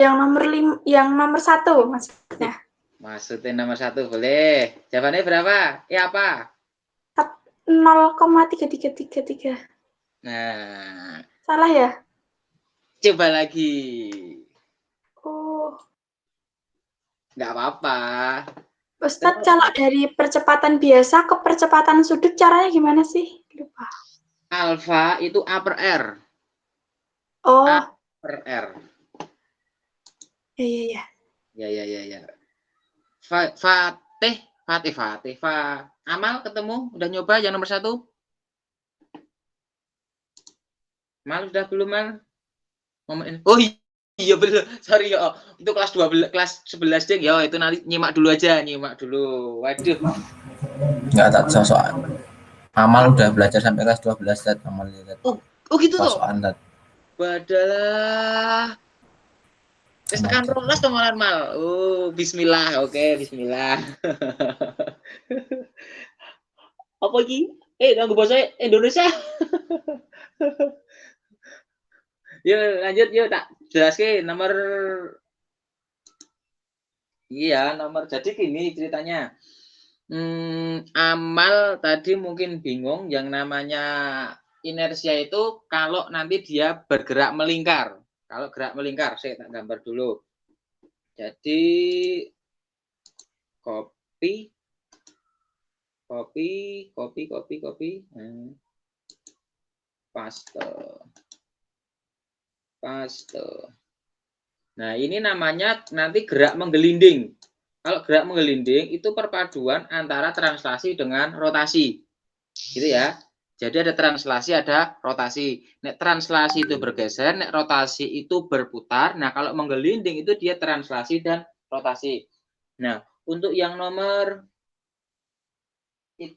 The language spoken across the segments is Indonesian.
yang nomor 1 maksudnya. Maksudnya nomor 1 boleh. Jawabannya berapa? Apa? 0,3333. Nah, salah ya? Coba lagi. Oh. Nggak apa-apa. Ustadz, kalau dari percepatan biasa ke percepatan sudut caranya gimana sih? Lupa. Alfa itu A per R. Oh. A per R. Iya. Ya. Fatih. Amal ketemu? Udah nyoba yang nomor 1? Mal udah belum, Mal? Oh iya bener. Sorry ya. Itu kelas 12, kelas 11 deh. Ya, itu nanti nyimak dulu aja, Waduh. Enggak tak sosokan. Amal udah belajar sampai kelas 12 Tat. Amal lihat. Oh gitu toh. Sosokan Tat. Badalah. Wis tekan 12 to malan, Mal. Oh, bismillah. Oke, bismillah. Apa iki? Nganggo bahasa Indonesia. Yuk lanjut, yuk tak jelaske nomor. Iya, nomor. Jadi gini ceritanya. Amal tadi mungkin bingung yang namanya inersia itu kalau nanti dia bergerak melingkar. Kalau gerak melingkar, saya tak gambar dulu. Jadi copy. Paste. Nah, ini namanya nanti gerak menggelinding. Kalau gerak menggelinding itu perpaduan antara translasi dengan rotasi. Gitu ya. Jadi ada translasi, ada rotasi. Nek translasi itu bergeser, nek rotasi itu berputar. Nah, kalau menggelinding itu dia translasi dan rotasi. Nah, untuk yang nomor 1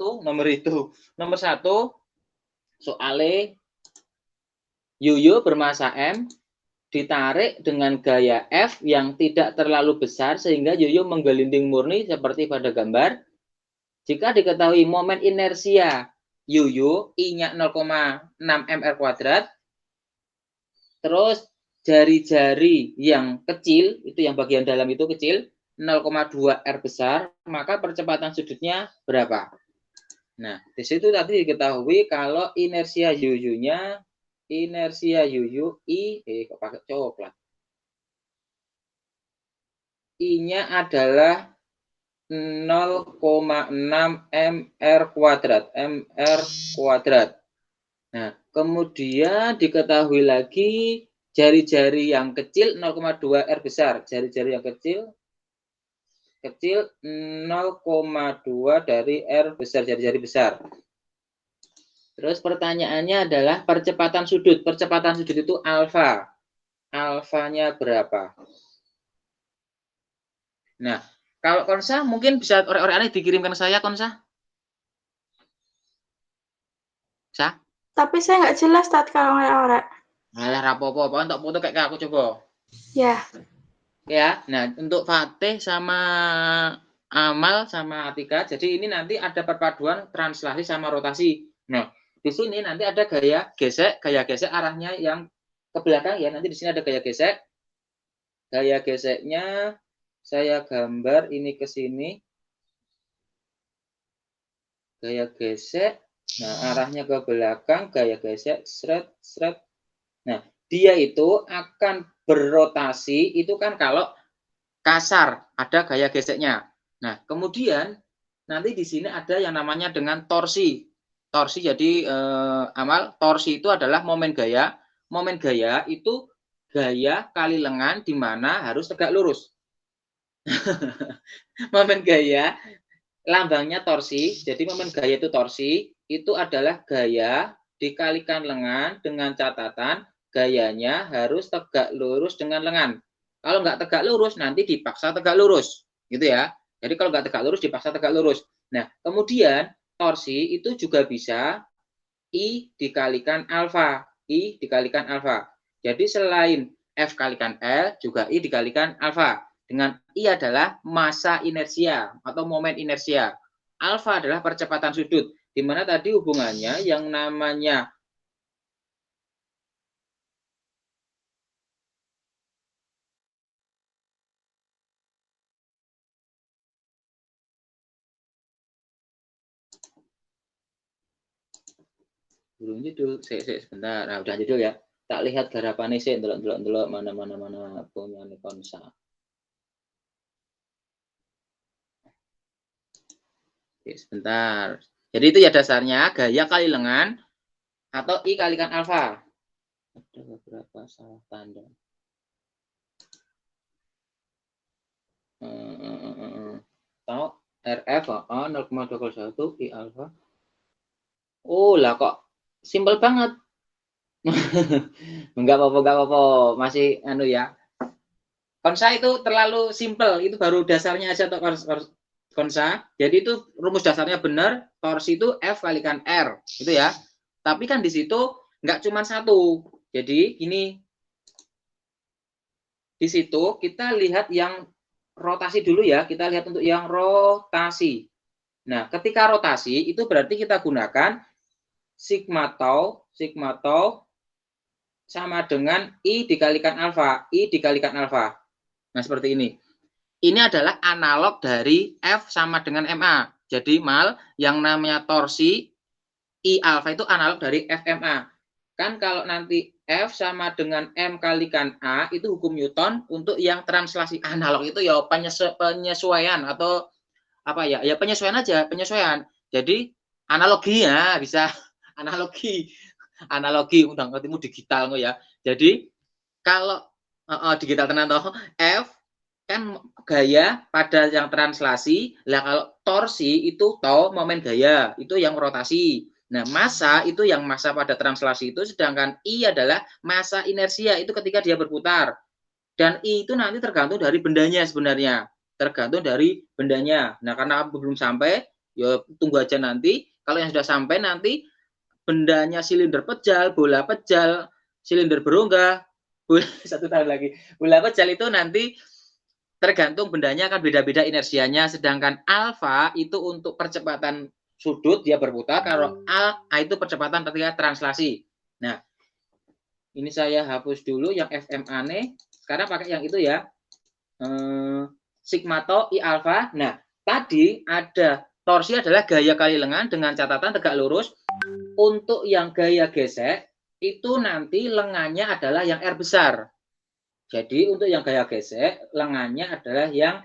soalnya yoyo bermasa M ditarik dengan gaya F yang tidak terlalu besar sehingga yoyo menggelinding murni seperti pada gambar. Jika diketahui momen inersia yoyo I-nya 0,6 mr kuadrat, terus jari-jari yang kecil, itu yang bagian dalam itu kecil, 0,2 R besar, maka percepatan sudutnya berapa? Nah, di situ tadi diketahui kalau inersia yoyo-nya kok pakai coklat. I-nya adalah 0,6 mr kuadrat. Nah, kemudian diketahui lagi jari-jari yang kecil 0,2 R besar. Jari-jari yang kecil 0,2 dari R besar, jari-jari besar. Terus pertanyaannya adalah percepatan sudut. Percepatan sudut itu alfa. Alfanya berapa? Nah, kalau Konsa mungkin bisa orek-orekannya dikirimkan saya, Konsa. Sa? Tapi saya nggak jelas saat kalau orek-orek. Alah, rapopo, untuk foto kayak aku coba. Ya. Ya, nah untuk Fatih sama Amal sama Atika, jadi ini nanti ada perpaduan translasi sama rotasi. Nah, di sini nanti ada gaya gesek arahnya yang ke belakang ya. Nanti di sini ada gaya gesek. Gaya geseknya saya gambar ini ke sini. Gaya gesek. Nah, arahnya ke belakang, gaya gesek, seret. Nah, dia itu akan berrotasi itu kan kalau kasar, ada gaya geseknya. Nah, kemudian nanti di sini ada yang namanya dengan torsi. Torsi jadi Amal, torsi itu adalah momen gaya. Momen gaya itu gaya kali lengan di mana harus tegak lurus. Momen gaya lambangnya torsi. Jadi momen gaya itu torsi, itu adalah gaya dikalikan lengan dengan catatan gayanya harus tegak lurus dengan lengan. Kalau nggak tegak lurus, nanti dipaksa tegak lurus. Gitu ya. Jadi kalau nggak tegak lurus, dipaksa tegak lurus. Nah, kemudian torsi itu juga bisa I dikalikan alfa. Jadi selain F kalikan L, juga I dikalikan alfa. Dengan I adalah massa inersia atau momen inersia. Alfa adalah percepatan sudut. Di mana tadi hubungannya yang namanya Burung judul, sebentar. Nah, udah judul ya. Tak lihat garapannya sih, delok mana punya konsa. Oke, sebentar. Jadi itu ya dasarnya gaya kali lengan atau I kalikan alfa. Ada beberapa salah tanda. Tahu RF 0,21 I alfa. Oh lah kok simpel banget. Enggak apa-apa. Masih anu ya. Konsa itu terlalu simpel, itu baru dasarnya aja atau konsa. Jadi itu rumus dasarnya benar, torsi itu F kalikan R, gitu ya. Tapi kan di situ nggak cuma satu. Jadi ini di situ kita lihat yang rotasi dulu ya. Kita lihat untuk yang rotasi. Nah, ketika rotasi itu berarti kita gunakan sigma tau sama dengan I dikalikan alfa. I dikalikan alfa. Nah, seperti ini. Ini adalah analog dari F sama dengan MA. Jadi, mal, yang namanya torsi, I alfa itu analog dari FMA. Kan kalau nanti F sama dengan M kalikan A, itu hukum Newton untuk yang translasi analog itu ya penyesuaian atau apa ya? Ya penyesuaian aja, penyesuaian. Jadi, analogi ya, bisa analogi. Analogi, udah ngertimu digital ya. Jadi, kalau digital tenan toh F kan gaya pada yang translasi, lah kalau torsi itu tau momen gaya, itu yang rotasi. Nah, massa itu yang massa pada translasi itu, sedangkan I adalah massa inersia itu ketika dia berputar. Dan I itu nanti tergantung dari bendanya sebenarnya. Tergantung dari bendanya. Nah, karena belum sampai, ya tunggu aja nanti. Kalau yang sudah sampai nanti bendanya silinder pejal, bola pejal, silinder berongga, satu tahun lagi. Bola pejal itu nanti tergantung bendanya akan beda-beda inersianya, sedangkan alfa itu untuk percepatan sudut dia berputar, kalau A itu percepatan ketika translasi. Nah, ini saya hapus dulu yang FMA nih, sekarang pakai yang itu ya, sigma tau I alfa. Nah, tadi ada torsi adalah gaya kali lengan dengan catatan tegak lurus. Untuk yang gaya gesek itu nanti lengannya adalah yang R besar. Jadi untuk yang gaya gesek, lengannya adalah yang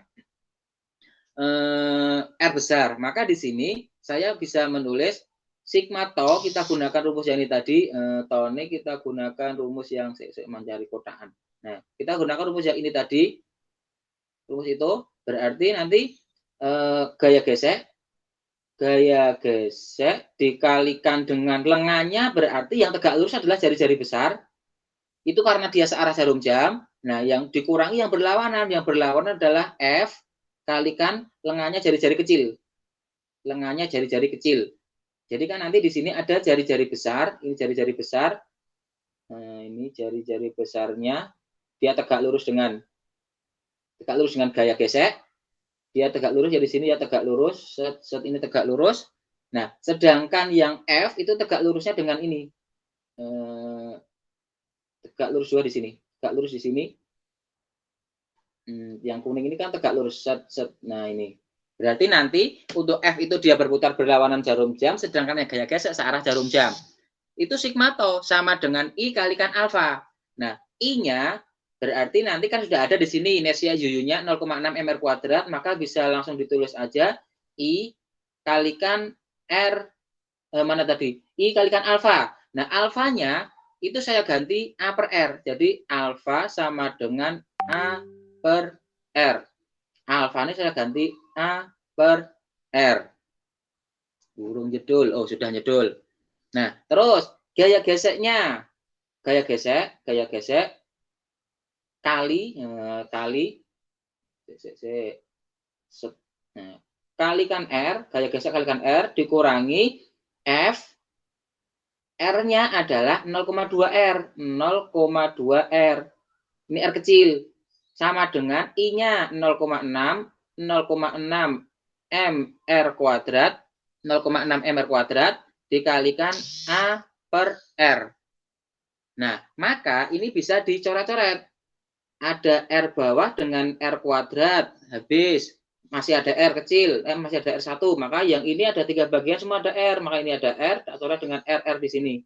R besar. Maka di sini saya bisa menulis sigma tau, kita gunakan rumus yang ini tadi, tau ini kita gunakan rumus yang saya mencari kotaan. Nah, kita gunakan rumus yang ini tadi, rumus itu berarti nanti gaya gesek dikalikan dengan lengannya, berarti yang tegak lurus adalah jari-jari besar. Itu karena dia searah jarum jam. Nah, yang dikurangi yang berlawanan. Yang berlawanan adalah F kalikan lengannya jari-jari kecil. Lengannya jari-jari kecil. Jadi kan nanti di sini ada jari-jari besar. Ini jari-jari besar. Nah, ini jari-jari besarnya. Dia tegak lurus dengan gaya gesek. Dia tegak lurus, jadi sini ya tegak lurus. Set ini tegak lurus. Nah, sedangkan yang F itu tegak lurusnya dengan ini. Tegak lurus juga di sini. Tegak lurus di sini. Yang kuning ini kan tegak lurus. Nah, ini. Berarti nanti untuk F itu dia berputar berlawanan jarum jam, sedangkan yang gaya gesek searah jarum jam. Itu sigma tau sama dengan I kalikan alfa. Nah, I-nya berarti nanti kan sudah ada di sini inersia U-nya 0,6 mr kuadrat, maka bisa langsung ditulis aja I kalikan R, mana tadi? I kalikan alfa. Nah, alfanya itu saya ganti A per R. Jadi, alfa sama dengan A per R. Alfa ini saya ganti A per R. Burung jedul. Oh, sudah jedul. Nah, terus gaya geseknya. Gaya gesek kali kalikan R, gaya gesek kalikan R dikurangi F, R-nya adalah 0,2 R. 0,2 R. Ini R kecil. Sama dengan I-nya 0,6 mr kuadrat, 0,6 mr kuadrat dikalikan A per R. Nah, maka ini bisa dicoret-coret. Ada R bawah dengan R kuadrat. Habis. masih ada R kecil, masih ada R1, maka yang ini ada 3 bagian semua ada R, maka ini ada R, atau dengan RR di sini.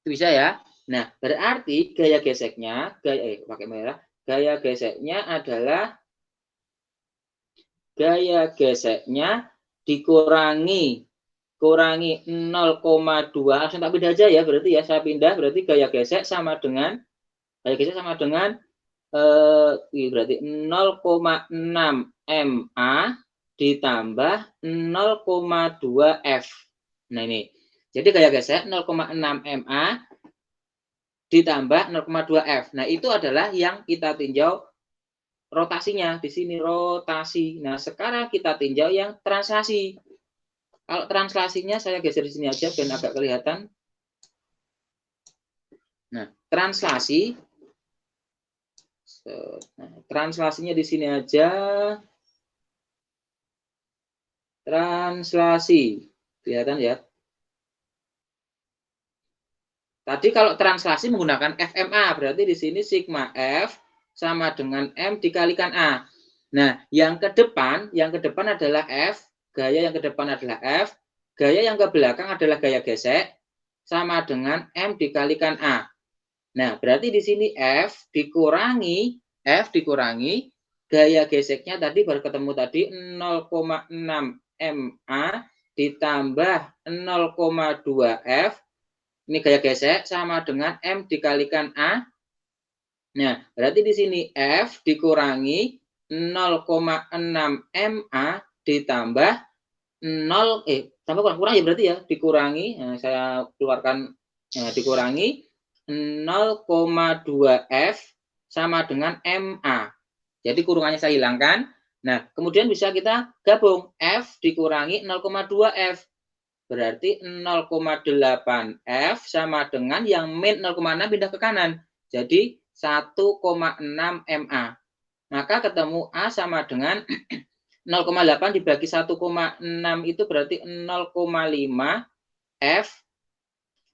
Bisa ya? Nah, berarti gaya geseknya, pakai merah, gaya geseknya adalah gaya geseknya dikurangi 0,2, langsung tak pindah aja ya, berarti ya saya pindah, berarti gaya gesek sama dengan berarti 0,6 MA ditambah 0,2 F. Nah ini, jadi gaya gesek 0,6 MA ditambah 0,2 F. Nah itu adalah yang kita tinjau rotasinya di sini, rotasi. Nah sekarang kita tinjau yang translasi. Kalau translasinya saya geser di sini aja biar agak kelihatan. Nah translasi. Nah, translasinya di sini aja. Translasi. Kelihatan ya. Tadi kalau translasi menggunakan FMA, berarti di sini sigma F sama dengan M dikalikan A. Nah, yang ke depan adalah F, gaya yang ke depan adalah F, gaya yang ke belakang adalah gaya gesek sama dengan M dikalikan A. Nah, berarti di sini F dikurangi gaya geseknya tadi baru ketemu tadi 0,6 MA ditambah 0,2 F. Ini gaya gesek sama dengan M dikalikan A. Nah, berarti di sini F dikurangi 0,6 MA ditambah 0 tambah kurang ya berarti ya, dikurangi. Nah, saya keluarkan dikurangi 0,2 F sama dengan MA. Jadi kurungannya saya hilangkan. Nah, kemudian bisa kita gabung F dikurangi 0,2 F. Berarti 0,8 F sama dengan yang min 0,6 pindah ke kanan. Jadi 1,6 MA. Maka ketemu A sama dengan 0,8 dibagi 1,6 itu berarti 0,5 F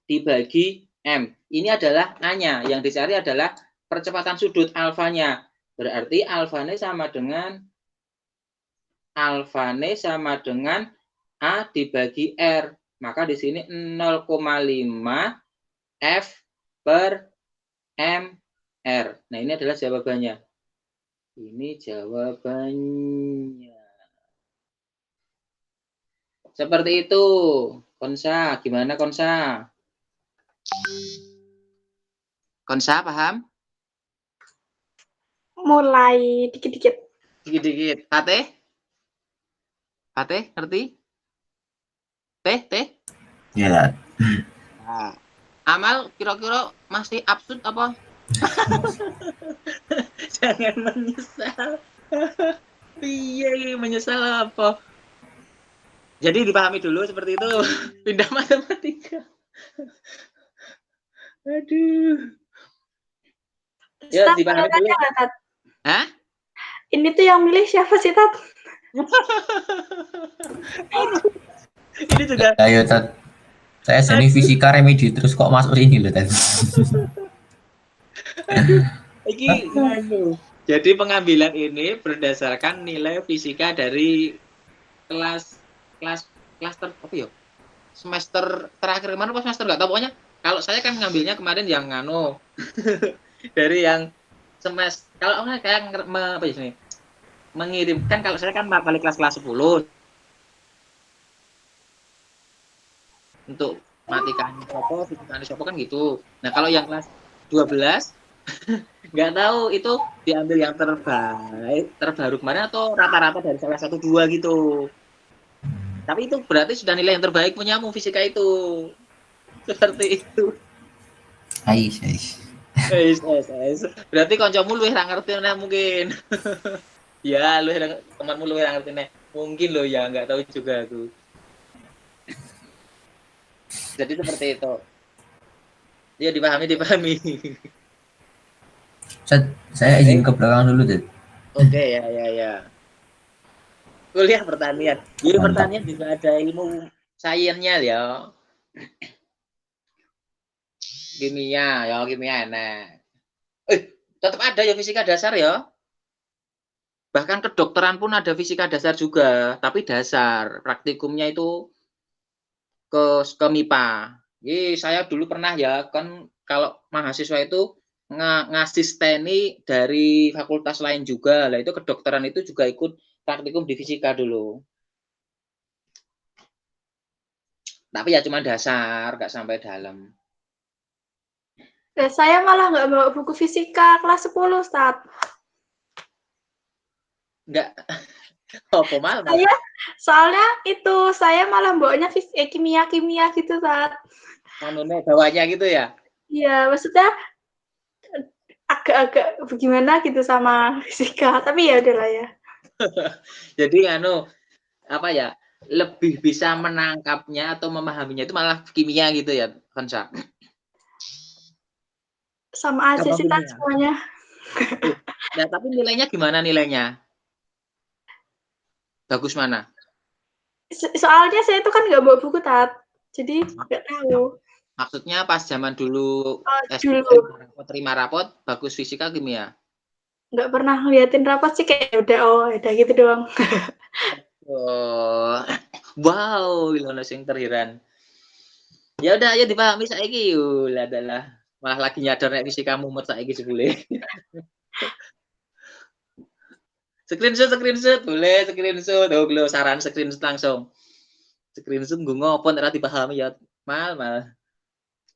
dibagi M. Ini adalah A-nya. Yang dicari adalah percepatan sudut alfanya. Berarti alfanya sama dengan A dibagi R. Maka di sini 0,5 F per MR. Nah, ini adalah jawabannya. Ini jawabannya. Seperti itu. Konsa, gimana Konsa? Konsa paham? Mulai dikit-dikit. Dikit-dikit. Fateh? Fateh, ngerti? Teh? Ya. Nah, Amal kira-kira masih absurd apa? Jangan menyesal. Iya, menyesal apa? Jadi dipahami dulu seperti itu. Pindah matematika. Aduh. Ya, dipahami dulu. Hah? Ini tuh yang milih siapa sih, Tat? Ini juga. Ayo, Tat. Saya jadi fisika remedi terus kok masuk ini loh, Tat. Jadi pengambilan ini berdasarkan nilai fisika dari kelas apa ya? Semester terakhir kemarin apa semester nggak tahu, pokoknya kalau saya kan ngambilnya kemarin yang dari yang semester, kalau kayak apa ya sini mengirimkan, kalau saya kan balik kelas 10 untuk matematikanya Sopo, fisikanya Sopo kan gitu. Nah kalau yang kelas 12 nggak tahu itu diambil yang terbaru kemarin atau rata-rata dari salah 1-2 gitu. Tapi itu berarti sudah nilai yang terbaik punyamu fisika itu. Seperti itu. Ais. Berarti kancamu luwih ra ngerti nek mungkin. Ya, temanmu luwih ra ngerti nek. Mungkin loh ya, nggak tahu juga aku. Jadi seperti itu. Ya dipahami. Saya izin ke belakang dulu, Tat. Oke, ya. Kuliah pertanian. Jadi pertanian juga ada ilmu sainsnya ya. Kimia enak. Tetap ada ya fisika dasar ya. Bahkan kedokteran pun ada fisika dasar juga, tapi dasar. Praktikumnya itu ke MIPA. Saya dulu pernah ya, kan kalau mahasiswa itu ngasisteni dari fakultas lain juga. Lah itu kedokteran itu juga ikut praktikum di fisika dulu. Tapi ya cuma dasar, nggak sampai dalam. Saya malah nggak bawa buku fisika kelas 10, Ustaz. Nggak, apa mal? Soalnya itu, saya malah bawanya kimia-kimia gitu, Ustaz. Manune bawahnya gitu ya? Iya, maksudnya agak-agak bagaimana gitu sama fisika, tapi ya udahlah ya. Jadi apa ya, lebih bisa menangkapnya atau memahaminya itu malah kimia gitu ya, Konsa? Sama aja Gampang sih, Ustaz, kimia. semuanya. Nah, tapi nilainya gimana nilainya? Bagus mana? Soalnya saya itu kan nggak bawa buku, Tat. Jadi nggak tahu. Maksudnya pas zaman dulu Dulu SBM terima rapot bagus fisika kimia. nggak pernah ngeliatin rapot sih, kayak udah gitu doang. Oh, wow, Ilona sing terhiran. Ya udah, ayo dipahami saiki lah adalah malah lagi nyadar nek fisika mumet saiki sebule. Screenshot boleh screenshot. Oh, lo saran screenshot langsung. Screenshot gue ngopo nek dipahami ya. Mal.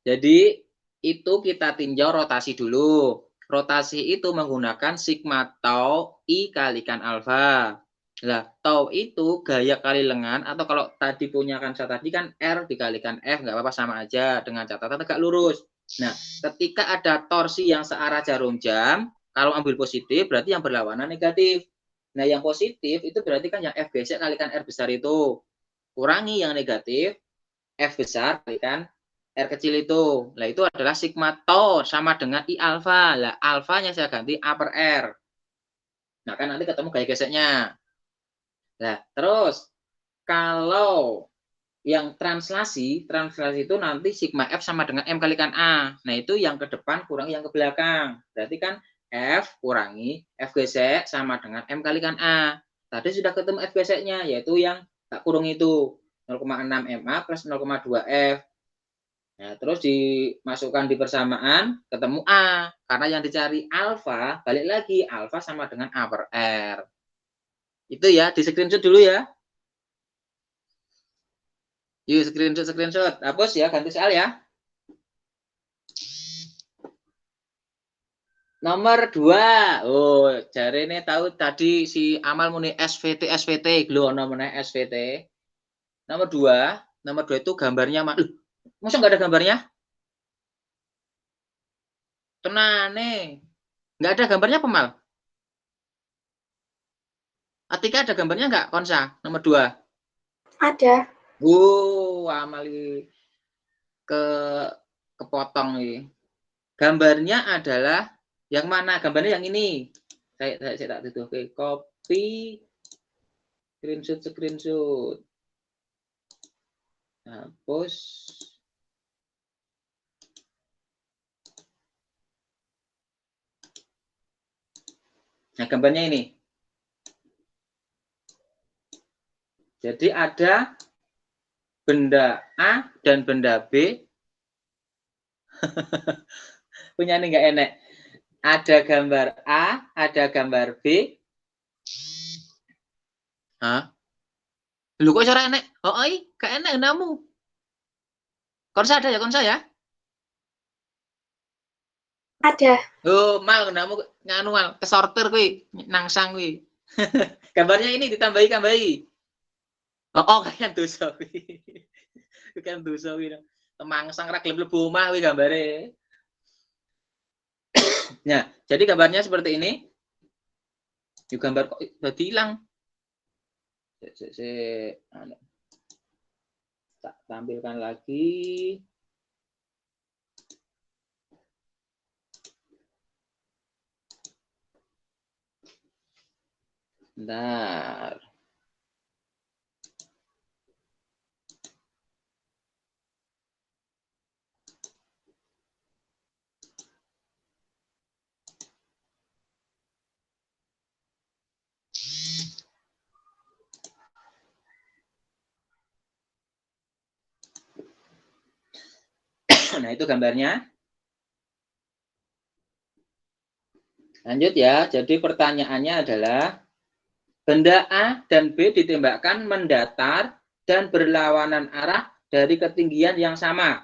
Jadi itu kita tinjau rotasi dulu. Rotasi itu menggunakan sigma tau I kalikan alfa. Lah, tau itu gaya kali lengan, atau kalau tadi punya Kansa tadi kan R dikalikan F, nggak apa-apa, sama aja dengan catatan tegak lurus. Nah, ketika ada torsi yang searah jarum jam, kalau ambil positif berarti yang berlawanan negatif. Nah, yang positif itu berarti kan yang F gesek kalikan R besar itu. Kurangi yang negatif, F besar kalikan R kecil itu. Nah, itu adalah sigma tau sama dengan I alfa. Lah, alfanya saya ganti A per R. Nah, kan nanti ketemu gaya geseknya. Nah, terus kalau yang translasi itu nanti sigma F sama dengan M kalikan A. Nah, itu yang ke depan kurangi yang ke belakang. Berarti kan F kurangi F gesek sama dengan M kalikan A. Tadi sudah ketemu F geseknya, yaitu yang tak kurung itu. 0,6 MA plus 0,2 F. Nah, terus dimasukkan di persamaan, ketemu A. Karena yang dicari alfa, balik lagi. Alfa sama dengan A per R. Itu ya, di screenshot dulu ya. Yuk, screenshot. Hapus ya, ganti soal ya. Nomor 2. Oh, jari ini tahu tadi si Amal muni SVT. Belum namanya SVT. Nomor 2 itu gambarnya. Masa nggak ada gambarnya? Tenane. Nggak ada gambarnya, Pemal? Atika ada gambarnya nggak, Konsa? Nomor 2. Ada. Amal kepotong nih. Gambarnya adalah yang mana? Gambarnya yang ini. Saya tak tutup. Oke, copy screenshot. Hapus. Nah, gambarnya ini. Jadi ada benda A dan benda B. Punya ini nggak enak. Ada gambar A, ada gambar B. Hah? Lu kok cara enak? Oh, gak enak namu. Konsa ada ya, Konsa ya? Ada. Oh, mal namu nganu mal kesortir kuwi, nangsang kuwi. Gambarnya ini ditambahi. Kan dosa kuwi. Kan dosa kuwi. Temangsang ra gelem mlebu omah kuwi gambare. Nah, jadi gambarnya seperti ini. Di gambar kok jadi hilang. Tak tampilkan lagi. Bentar. Nah, itu gambarnya. Lanjut ya. Jadi pertanyaannya adalah benda A dan B ditembakkan mendatar dan berlawanan arah dari ketinggian yang sama.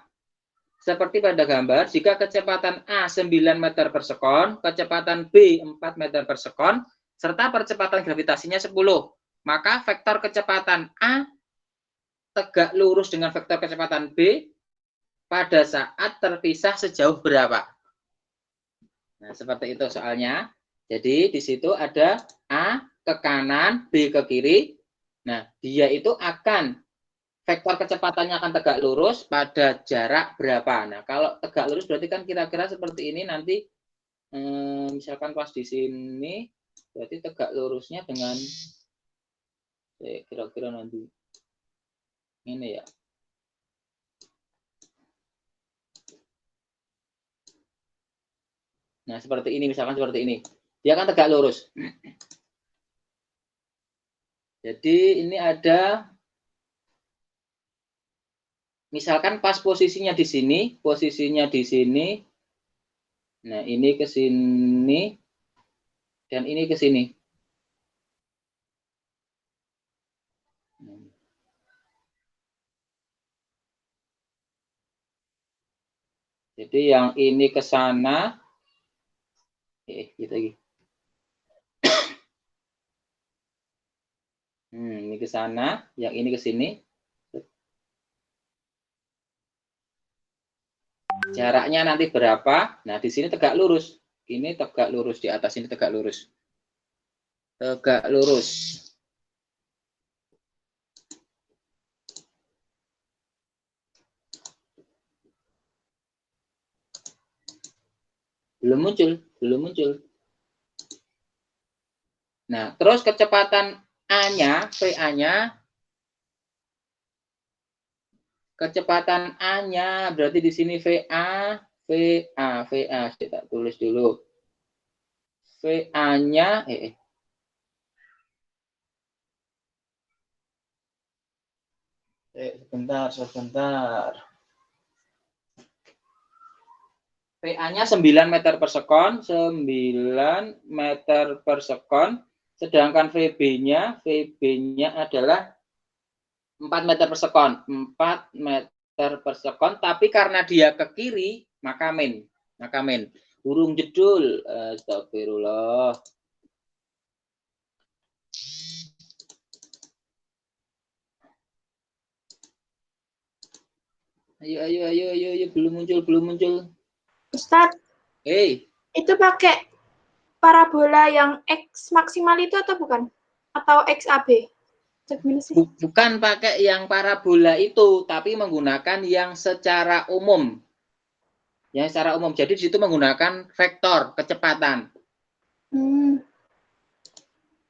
Seperti pada gambar, jika kecepatan A 9 meter per sekon, kecepatan B 4 meter per sekon, serta percepatan gravitasinya 10, maka vektor kecepatan A tegak lurus dengan vektor kecepatan B pada saat terpisah sejauh berapa? Nah, seperti itu soalnya. Jadi, di situ ada A ke kanan, B ke kiri. Nah, dia itu akan vektor kecepatannya akan tegak lurus pada jarak berapa. Nah, kalau tegak lurus berarti kan kira-kira seperti ini nanti, misalkan pas di sini, berarti tegak lurusnya dengan, kira-kira nanti, ini ya. Nah, seperti ini, misalkan seperti ini. Dia akan tegak lurus. Jadi, ini ada, misalkan pas posisinya di sini, nah ini ke sini, dan ini ke sini. Jadi yang ini ke sana, gitu lagi. Ini ke sana, yang ini ke sini. Jaraknya nanti berapa? Nah, di sini tegak lurus. Ini tegak lurus, di atas ini tegak lurus. Tegak lurus. Belum muncul. Nah, terus kecepatan A-nya, VA-nya, kecepatan A-nya berarti di sini VA, kita tulis dulu. VA-nya, sebentar. VA-nya 9 meter per sekon, 9 meter per sekon, sedangkan VB-nya adalah 4 meter per sekon, 4 meter per sekon, tapi karena dia ke kiri, maka min. Burung jedul, astagfirullah. Ayo, belum muncul. Ustadz, itu pakai parabola yang X maksimal itu atau bukan? Atau XAB? Bukan pakai yang parabola itu, tapi menggunakan yang secara umum. Jadi di situ menggunakan vektor kecepatan.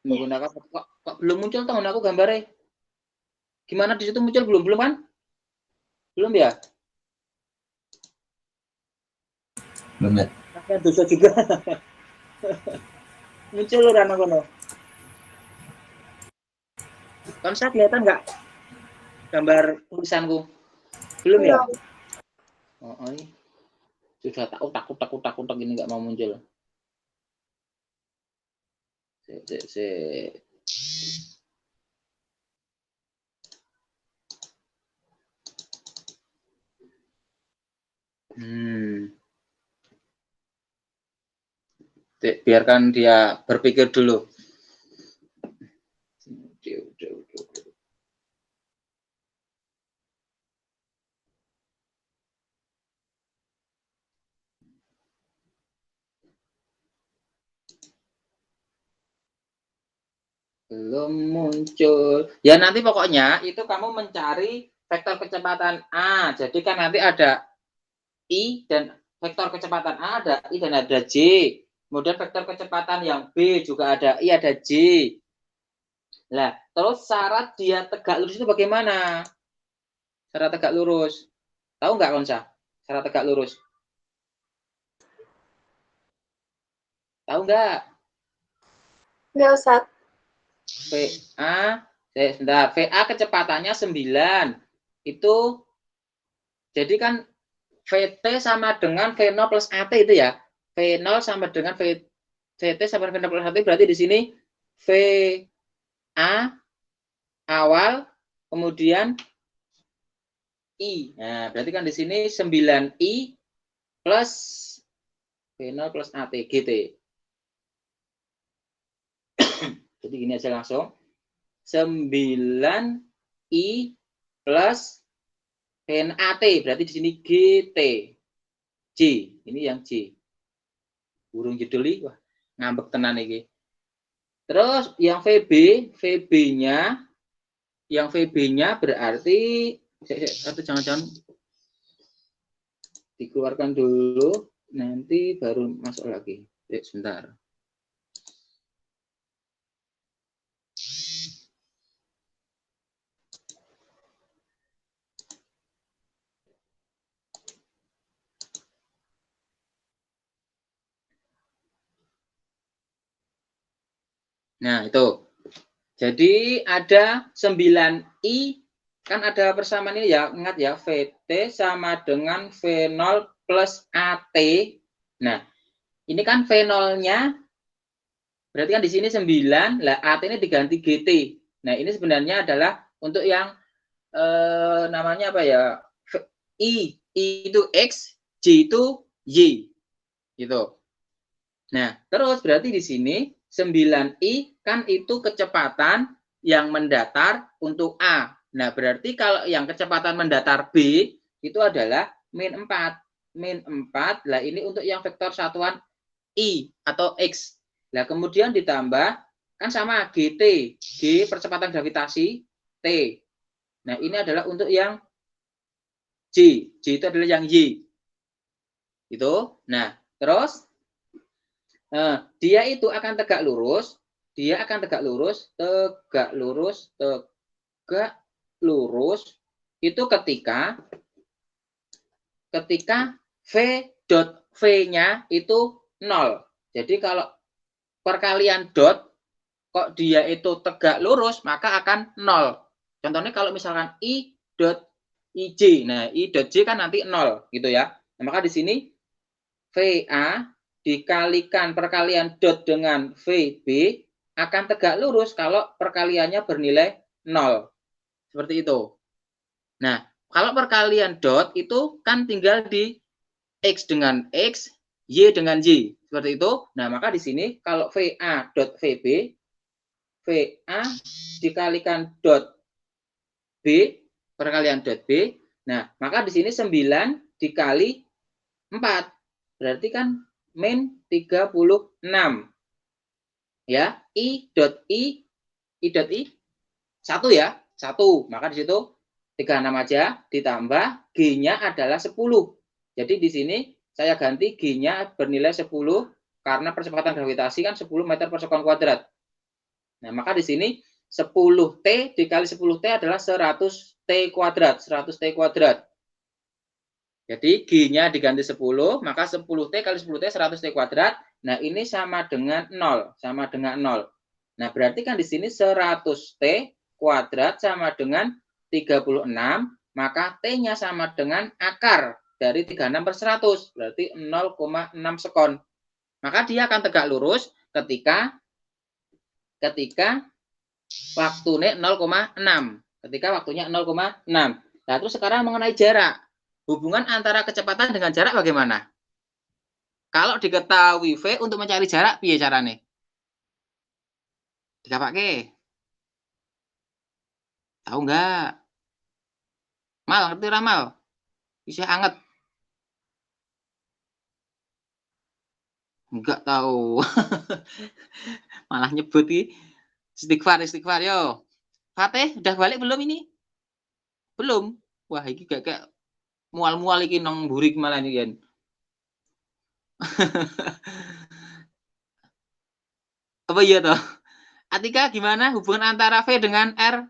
Menggunakan kok belum muncul tahun aku gambarnya. Gimana di situ muncul belum kan? Belum ya? Belum ya. Dosa juga. Muncul loh Rano kono. Konsep kelihatan nggak gambar tulisanku? Belum ya? Ini sudah takut ini nggak mau muncul. Biarkan dia berpikir dulu. Belum muncul. Ya nanti pokoknya itu kamu mencari vektor kecepatan A. Jadi kan nanti ada I dan vektor kecepatan A ada I dan ada J. Kemudian vektor kecepatan yang B juga ada I ada J. Nah, terus syarat dia tegak lurus itu bagaimana? Syarat tegak lurus. Tahu nggak Konsa? Syarat tegak lurus. Tahu nggak? Nggak, Ustadz. VA kecepatannya 9. Itu jadi kan VT sama dengan V0 plus AT itu ya. V0 sama dengan VT sama dengan V0 plus AT, berarti di sini VA awal, kemudian I. Nah, berarti kan di sini 9I plus V0 plus AT, GT. Jadi gini aja langsung. 9I plus NAT, berarti di sini GT. J, ini yang J. Burung jeduli, wah, ngambek tenan iki. Terus yang VB, VB-nya berarti atau jangan-jangan dikeluarkan dulu, nanti baru masuk lagi. Sebentar. Nah, itu. Jadi ada 9I, kan ada persamaan ini ya, ingat ya, VT sama dengan V0 plus AT. Nah, ini kan V0-nya, berarti kan di sini 9, lah AT ini diganti GT. Nah, ini sebenarnya adalah untuk yang namanya apa ya, I itu X, J itu Y. Gitu. Nah, terus berarti di sini 9I kan itu kecepatan yang mendatar untuk A. Nah, berarti kalau yang kecepatan mendatar B itu adalah min 4. Min 4, lah ini untuk yang vektor satuan I atau X. Nah, kemudian ditambah, kan sama GT. G percepatan gravitasi T. Nah, ini adalah untuk yang J. J itu adalah yang Y. Itu. Nah, terus dia itu akan tegak lurus, tegak lurus itu ketika V dot V-nya itu 0. Jadi kalau perkalian dot kok dia itu tegak lurus, maka akan 0. Contohnya kalau misalkan I dot IJ, nah I dot J kan nanti 0 gitu ya. Nah, maka di sini VA dikalikan perkalian dot dengan VB akan tegak lurus kalau perkaliannya bernilai 0. Seperti itu. Nah, kalau perkalian dot itu kan tinggal di X dengan X, Y dengan Y. Seperti itu. Nah, maka di sini kalau VA dot VB, VA dikalikan dot B, perkalian dot B. Nah, maka di sini 9 dikali 4. Berarti kan min 36. Ya, I dot I 1 ya, 1. Maka di situ 36 aja ditambah G-nya adalah 10. Jadi di sini saya ganti G-nya bernilai 10 karena percepatan gravitasi kan 10 meter per sekon kuadrat. Nah, maka di sini 10T dikali 10T adalah 100T kuadrat, 100T kuadrat. Jadi G-nya diganti 10, maka 10T kali 10T 100T kuadrat. Nah, ini sama dengan 0, sama dengan 0. Nah, berarti kan di sini 100T kuadrat sama dengan 36, maka T-nya sama dengan akar dari 36 per 100, berarti 0,6 sekon. Maka dia akan tegak lurus ketika waktunya 0,6. Ketika waktunya 0,6. Nah, terus sekarang mengenai jarak. Hubungan antara kecepatan dengan jarak bagaimana? Kalau diketahui V untuk mencari jarak, piye caranya? Dikapake? Tahu nggak? Mal, ngerti ramal? Bisa anget? Enggak tahu. Malah nyebut nih. Istighfar, yo. Fatih, udah balik belum ini? Belum. Wah, ini gak mual-mual iki nang mburi malah iki kan. Apa iya toh? Atika gimana hubungan antara V dengan R?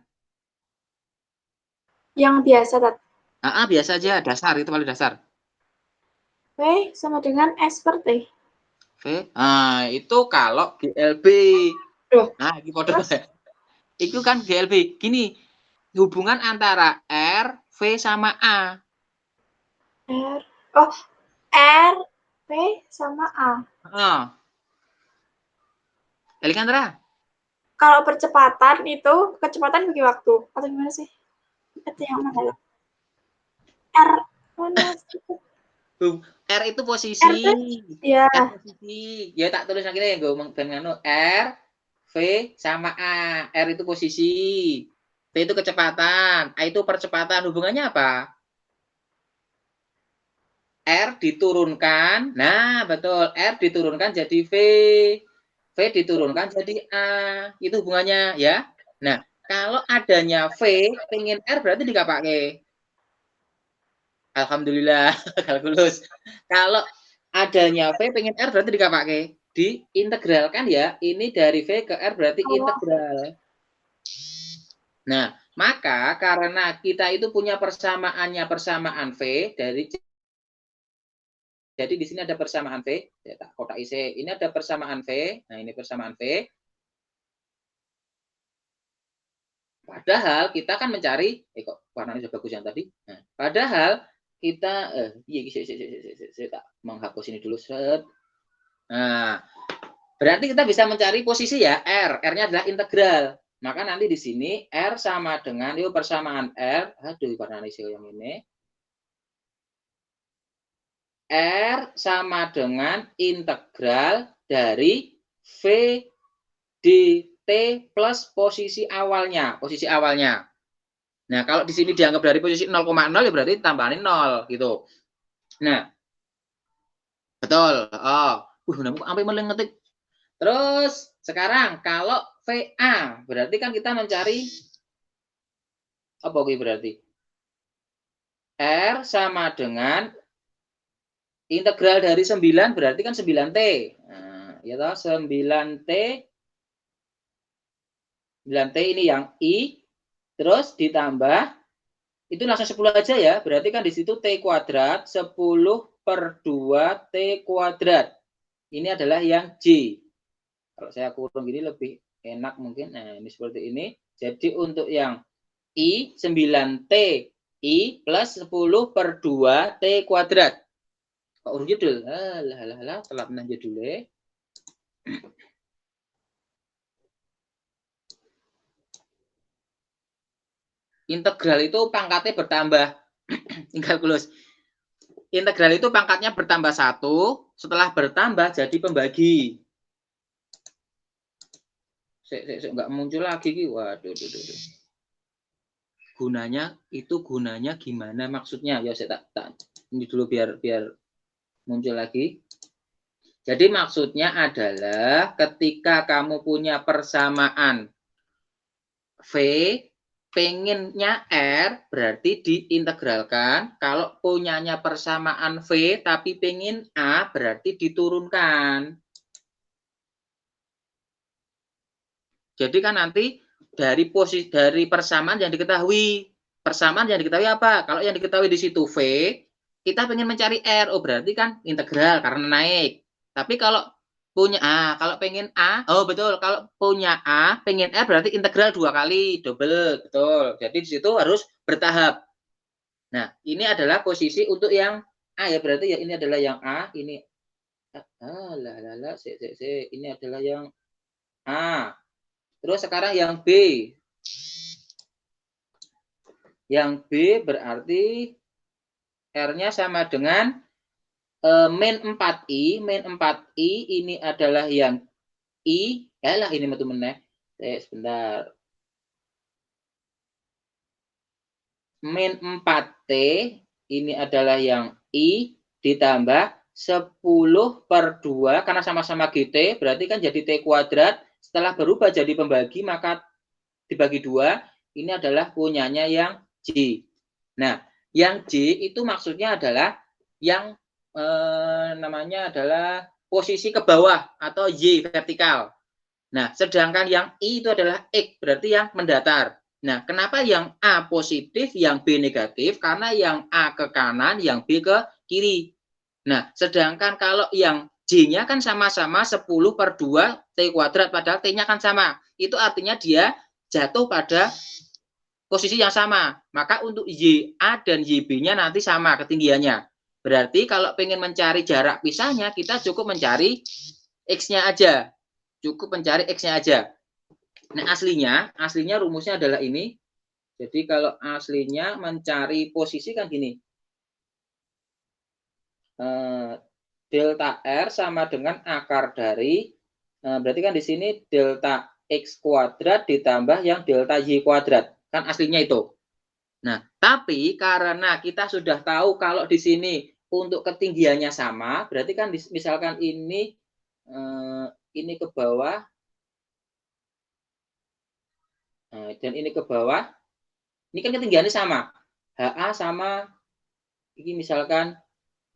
Yang biasa, Tat. Biasa aja, dasar itu paling dasar. V sama dengan S per T. V. Itu kalau GLB. Nah, iki podo. Itu kan GLB. Gini, hubungan antara R, V sama A. Oh, R, V, sama A. Elikandra? Kalau percepatan itu, kecepatan bagi waktu. Atau gimana sih? Itu yang mana ya? R, mana sih? R itu posisi. R, ya. R posisi. Ya tak tulis lagi deh, gue nganu R, V, sama A. R itu posisi. V itu kecepatan. A itu percepatan. Hubungannya apa? R diturunkan. Nah, betul. R diturunkan jadi V. V diturunkan jadi A. Itu hubungannya ya. Nah, kalau adanya V, pengen R berarti nggak pakai. Alhamdulillah, kalkulus. Kalau adanya V, pengen R berarti nggak pakai. Diintegralkan ya. Ini dari V ke R berarti integral. Nah, maka karena kita itu punya persamaannya persamaan V dari jadi di sini ada persamaan V, kotak isi. Ini ada persamaan V. Nah, ini persamaan V. Padahal kita kan mencari, kok warnanya sudah bagus yang tadi. Nah, padahal kita, saya tak menghapus ini dulu. Nah, berarti kita bisa mencari posisi ya, R. R-nya adalah integral. Maka nanti di sini R sama dengan, yuk persamaan R. Aduh, warnanya yang ini. R sama dengan integral dari V dt plus posisi awalnya. Nah, kalau di sini dianggap dari posisi 0,0 ya berarti tambahin 0 gitu. Nah, betul. Sampai mulai ngetik. Terus sekarang kalau VA berarti kan kita mencari apa berarti? R sama dengan integral dari 9 berarti kan 9T. Nah, ya toh 9T. 9T ini yang I, terus ditambah, itu langsung 10 aja ya, berarti kan di situ T kuadrat, 10 per 2 T kuadrat. Ini adalah yang J. Kalau saya kurung gini lebih enak mungkin, nah ini seperti ini. Jadi untuk yang I, 9T, I plus 10 per 2 T kuadrat. Kok urut judul? Telat nanya judulnya. Integral itu pangkatnya bertambah. Kalkulus. Integral itu pangkatnya bertambah 1, setelah bertambah jadi pembagi. Nggak muncul lagi. Waduh. Gunanya gimana maksudnya? Ya saya tak ini dulu biar muncul lagi. Jadi maksudnya adalah ketika kamu punya persamaan V, pengennya R berarti diintegralkan. Kalau punyanya persamaan V tapi pengen A berarti diturunkan. Jadi kan nanti dari persamaan yang diketahui. Persamaan yang diketahui apa? Kalau yang diketahui di situ V, kita pengen mencari R. Oh berarti kan integral karena naik. Tapi kalau punya A, kalau pengen A, oh betul, kalau punya A, pengen R berarti integral 2 kali, double, betul. Jadi di situ harus bertahap. Nah, ini adalah posisi untuk yang A ya, berarti ya ini adalah yang A, ini ini adalah yang A. Terus sekarang yang B. Yang B berarti R-nya sama dengan min 4i. Min 4i ini adalah yang I. Yalah ini teman-teman. Sebentar. Min 4T ini adalah yang I ditambah 10 per 2 karena sama-sama GT berarti kan jadi T kuadrat. Setelah berubah jadi pembagi maka dibagi 2 ini adalah punyanya yang J. Nah, yang J itu maksudnya adalah yang namanya adalah posisi ke bawah atau Y vertikal. Nah, sedangkan yang I itu adalah X berarti yang mendatar. Nah, kenapa yang A positif, yang B negatif? Karena yang A ke kanan, yang B ke kiri. Nah, sedangkan kalau yang J-nya kan sama-sama 10 per 2 T kuadrat, padahal T-nya kan sama. Itu artinya dia jatuh pada posisi yang sama. Maka untuk YA dan YB-nya nanti sama ketinggiannya. Berarti kalau pengen mencari jarak pisahnya, kita cukup mencari X-nya aja. Cukup mencari X-nya aja. Nah, aslinya rumusnya adalah ini. Jadi kalau aslinya mencari posisi kan gini. Delta R sama dengan akar dari, berarti kan di sini delta X kuadrat ditambah yang delta Y kuadrat. Kan aslinya itu. Nah, tapi karena kita sudah tahu kalau di sini untuk ketinggiannya sama, berarti kan misalkan ini ke bawah, dan ini ke bawah, ini kan ketinggiannya sama. HA sama, ini misalkan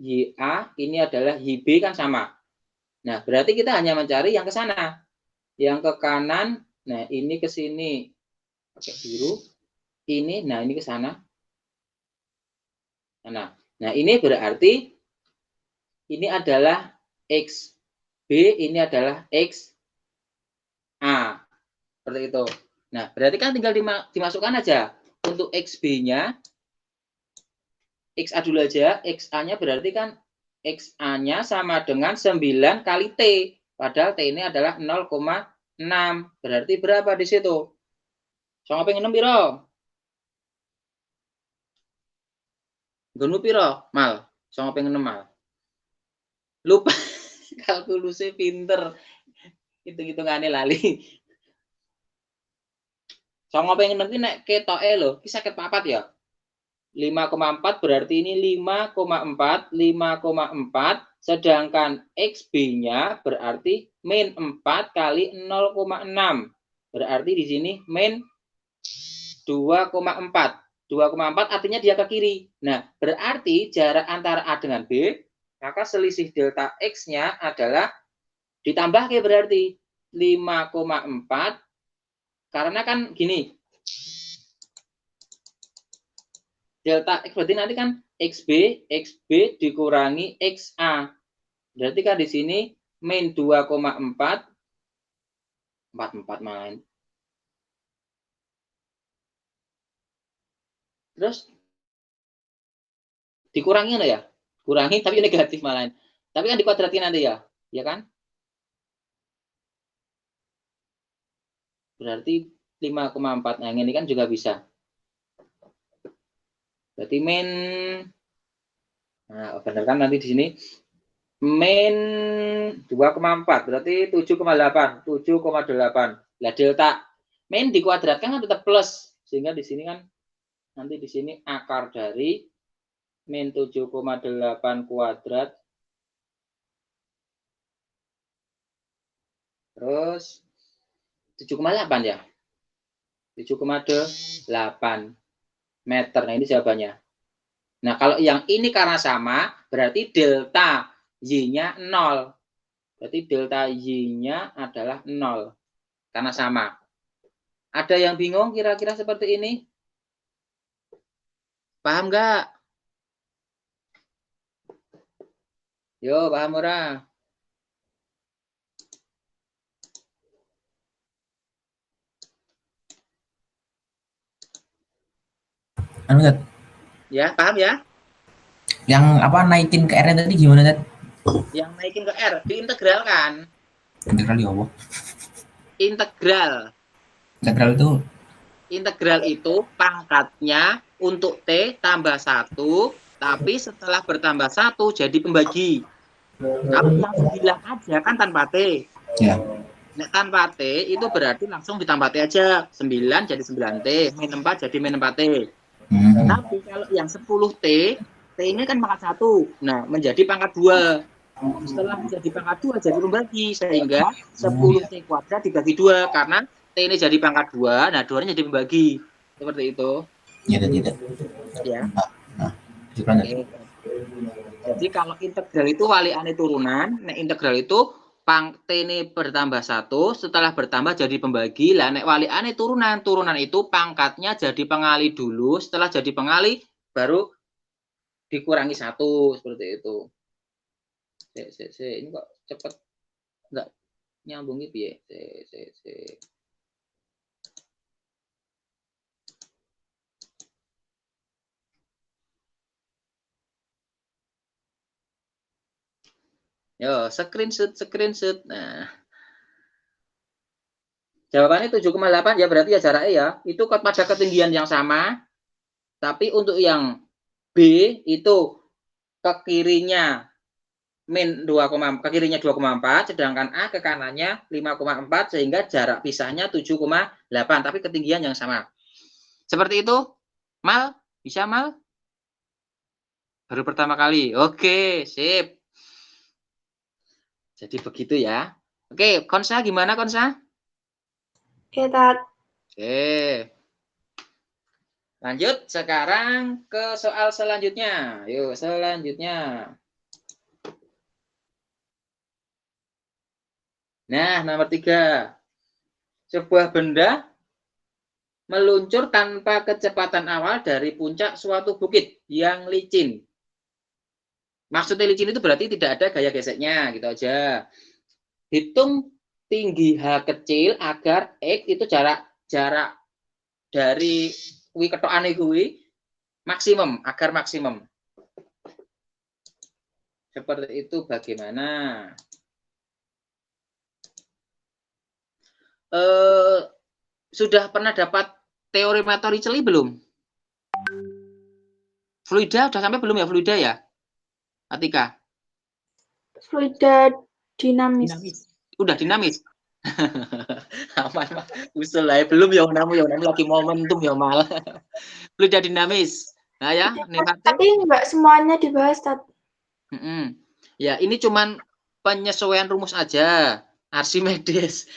YA, ini adalah YB kan sama. Nah, berarti kita hanya mencari yang ke sana. Yang ke kanan, nah ini ke sini pakai biru. Ini, nah ini ke sana. Nah, ini berarti ini adalah XB, ini adalah XA. Seperti itu. Nah, berarti kan tinggal dimasukkan aja. Untuk XB-nya, XA dulu aja. XA-nya berarti kan XA-nya sama dengan 9 kali T. Padahal T ini adalah 0,6. Berarti berapa di situ? Sama pengen 6 piro? Gunu piro? Mal. Sama pengen 6 mal. Lupa. Kalkulusnya pinter. Hitung-hitungannya lali. Sama pengen 6 nek ketoke lho, ki 54 ya. 5,4 berarti ini 5,4, 5,4, sedangkan XB-nya berarti min 4 kali 0,6. Berarti di sini min 2,4. 2,4 artinya dia ke kiri. Nah, berarti jarak antara A dengan B, maka selisih delta X-nya adalah ditambah ke berarti 5,4, karena kan gini, delta X berarti nanti kan XB dikurangi XA. Berarti kan di sini min 2,4, 44 malah. Terus dikurangi ya? Kurangi tapi negatif malah. Tapi kan dikuadratin nanti ya, ya kan? Berarti 5,4. Nah, ini kan juga bisa. Berarti min, nah benar kan nanti di sini min 2,4 berarti 7,8. 7,8. Lah delta min dikuadratkan kan tetap plus, sehingga di sini kan nanti di sini akar dari min 7,8 kuadrat terus 7,8 ya. 7,8 meter. Nah, ini jawabannya. Nah, kalau yang ini karena sama, berarti delta Y-nya 0. Berarti delta Y-nya adalah 0. Karena sama. Ada yang bingung kira-kira seperti ini? Paham nggak? Yo, paham ora? Anu, Ted. Ya, paham ya? Yang apa naikin ke R tadi gimana, Ted? Yang naikin ke R, diintegralkan. Integral ya apa? Integral. Integral itu pangkatnya untuk T tambah 1, tapi setelah bertambah 1 jadi pembagi. Kalau yang 9 aja kan tanpa T. Ya. Nek tanpa T itu berarti langsung ditambah T aja. 9 jadi 9T, min 4 jadi min 4T. Tapi kalau yang 10T, T ini kan pangkat 1. Nah, menjadi pangkat 2. Setelah menjadi pangkat 2 jadi pembagi, sehingga 10T kuadrat dibagi 2, karena T ini jadi pangkat 2, nah 2-nya jadi pembagi. Seperti itu. Iya, tidak. Ya. Nah, lanjut. Oke. Jadi kalau integral itu waliane turunan, nek integral itu T ini bertambah 1, setelah bertambah jadi pembagi. Lah nek waliane turunan itu pangkatnya jadi pengali dulu, setelah jadi pengali baru dikurangi 1, seperti itu. Ini kok cepet enggak nyambung gitu ya. Yo, screenshot. Nah, jawabannya 7,8 ya, berarti ya jaraknya ya. Itu pada ketinggian yang sama, tapi untuk yang B itu ke kirinya ke kirinya 2,4, sedangkan A ke kanannya 5,4, sehingga jarak pisahnya 7,8, tapi ketinggian yang sama. Seperti itu, Mal? Bisa, Mal? Baru pertama kali. Oke, sip. Jadi begitu ya. Oke, Konsa gimana, Konsa? Oke, Tat. Oke. Lanjut sekarang ke soal selanjutnya. Yuk, selanjutnya. Nah, nomor 3. Sebuah benda meluncur tanpa kecepatan awal dari puncak suatu bukit yang licin. Maksudnya licin itu berarti tidak ada gaya geseknya, gitu aja. Hitung tinggi H kecil agar X itu jarak dari kuwi ketokane kuwi maksimum, agar maksimum. Seperti itu bagaimana? Sudah pernah dapat teori Torricelli belum? Fluida udah sampai belum ya, fluida ya? Atika? Fluida dinamis. Udah dinamis. Aman, Mas. Usul lah, belum ya namu lagi momentum ya mal. Fluida dinamis. Nah ya, Tapi enggak semuanya dibahas, Tat. Ya, ini cuman penyesuaian rumus aja. Archimedes.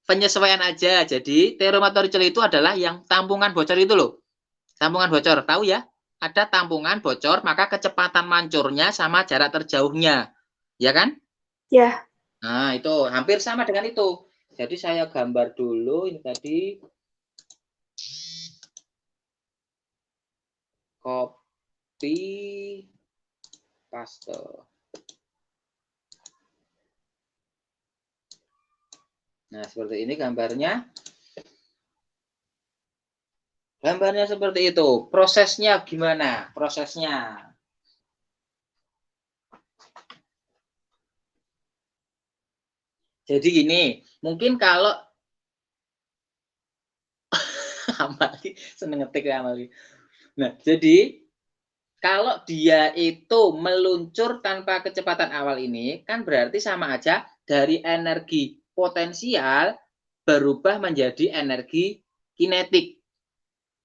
Penyesuaian aja. Jadi, teorema Torricelli itu adalah yang tampungan bocor itu loh. Tampungan bocor, tahu ya? Ada tampungan bocor, maka kecepatan mancurnya sama jarak terjauhnya. Ya kan? Ya. Nah, itu hampir sama dengan itu. Jadi, saya gambar dulu ini tadi. Copy, paste. Nah, seperti ini gambarnya. Gambarnya seperti itu. Prosesnya gimana? Prosesnya. Jadi gini, mungkin kalau Amali seneng ngetik ya Amali. Nah, jadi kalau dia itu meluncur tanpa kecepatan awal ini, kan berarti sama aja dari energi potensial berubah menjadi energi kinetik.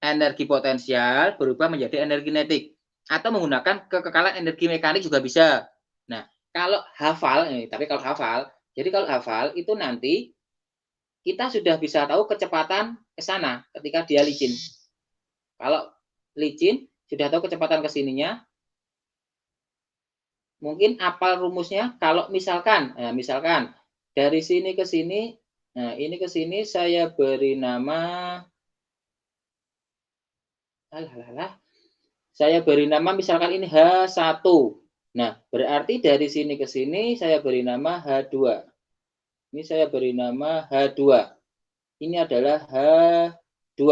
Energi potensial berubah menjadi energi kinetik. Atau menggunakan kekekalan energi mekanik juga bisa. Nah, kalau hafal, jadi kalau hafal itu nanti kita sudah bisa tahu kecepatan ke sana ketika dia licin. Kalau licin, sudah tahu kecepatan ke sininya. Mungkin apal rumusnya, kalau misalkan dari sini ke sini, nah ini ke sini saya beri nama, saya beri nama misalkan ini H1. Nah, berarti dari sini ke sini saya beri nama H2. Ini saya beri nama H2. Ini adalah H2.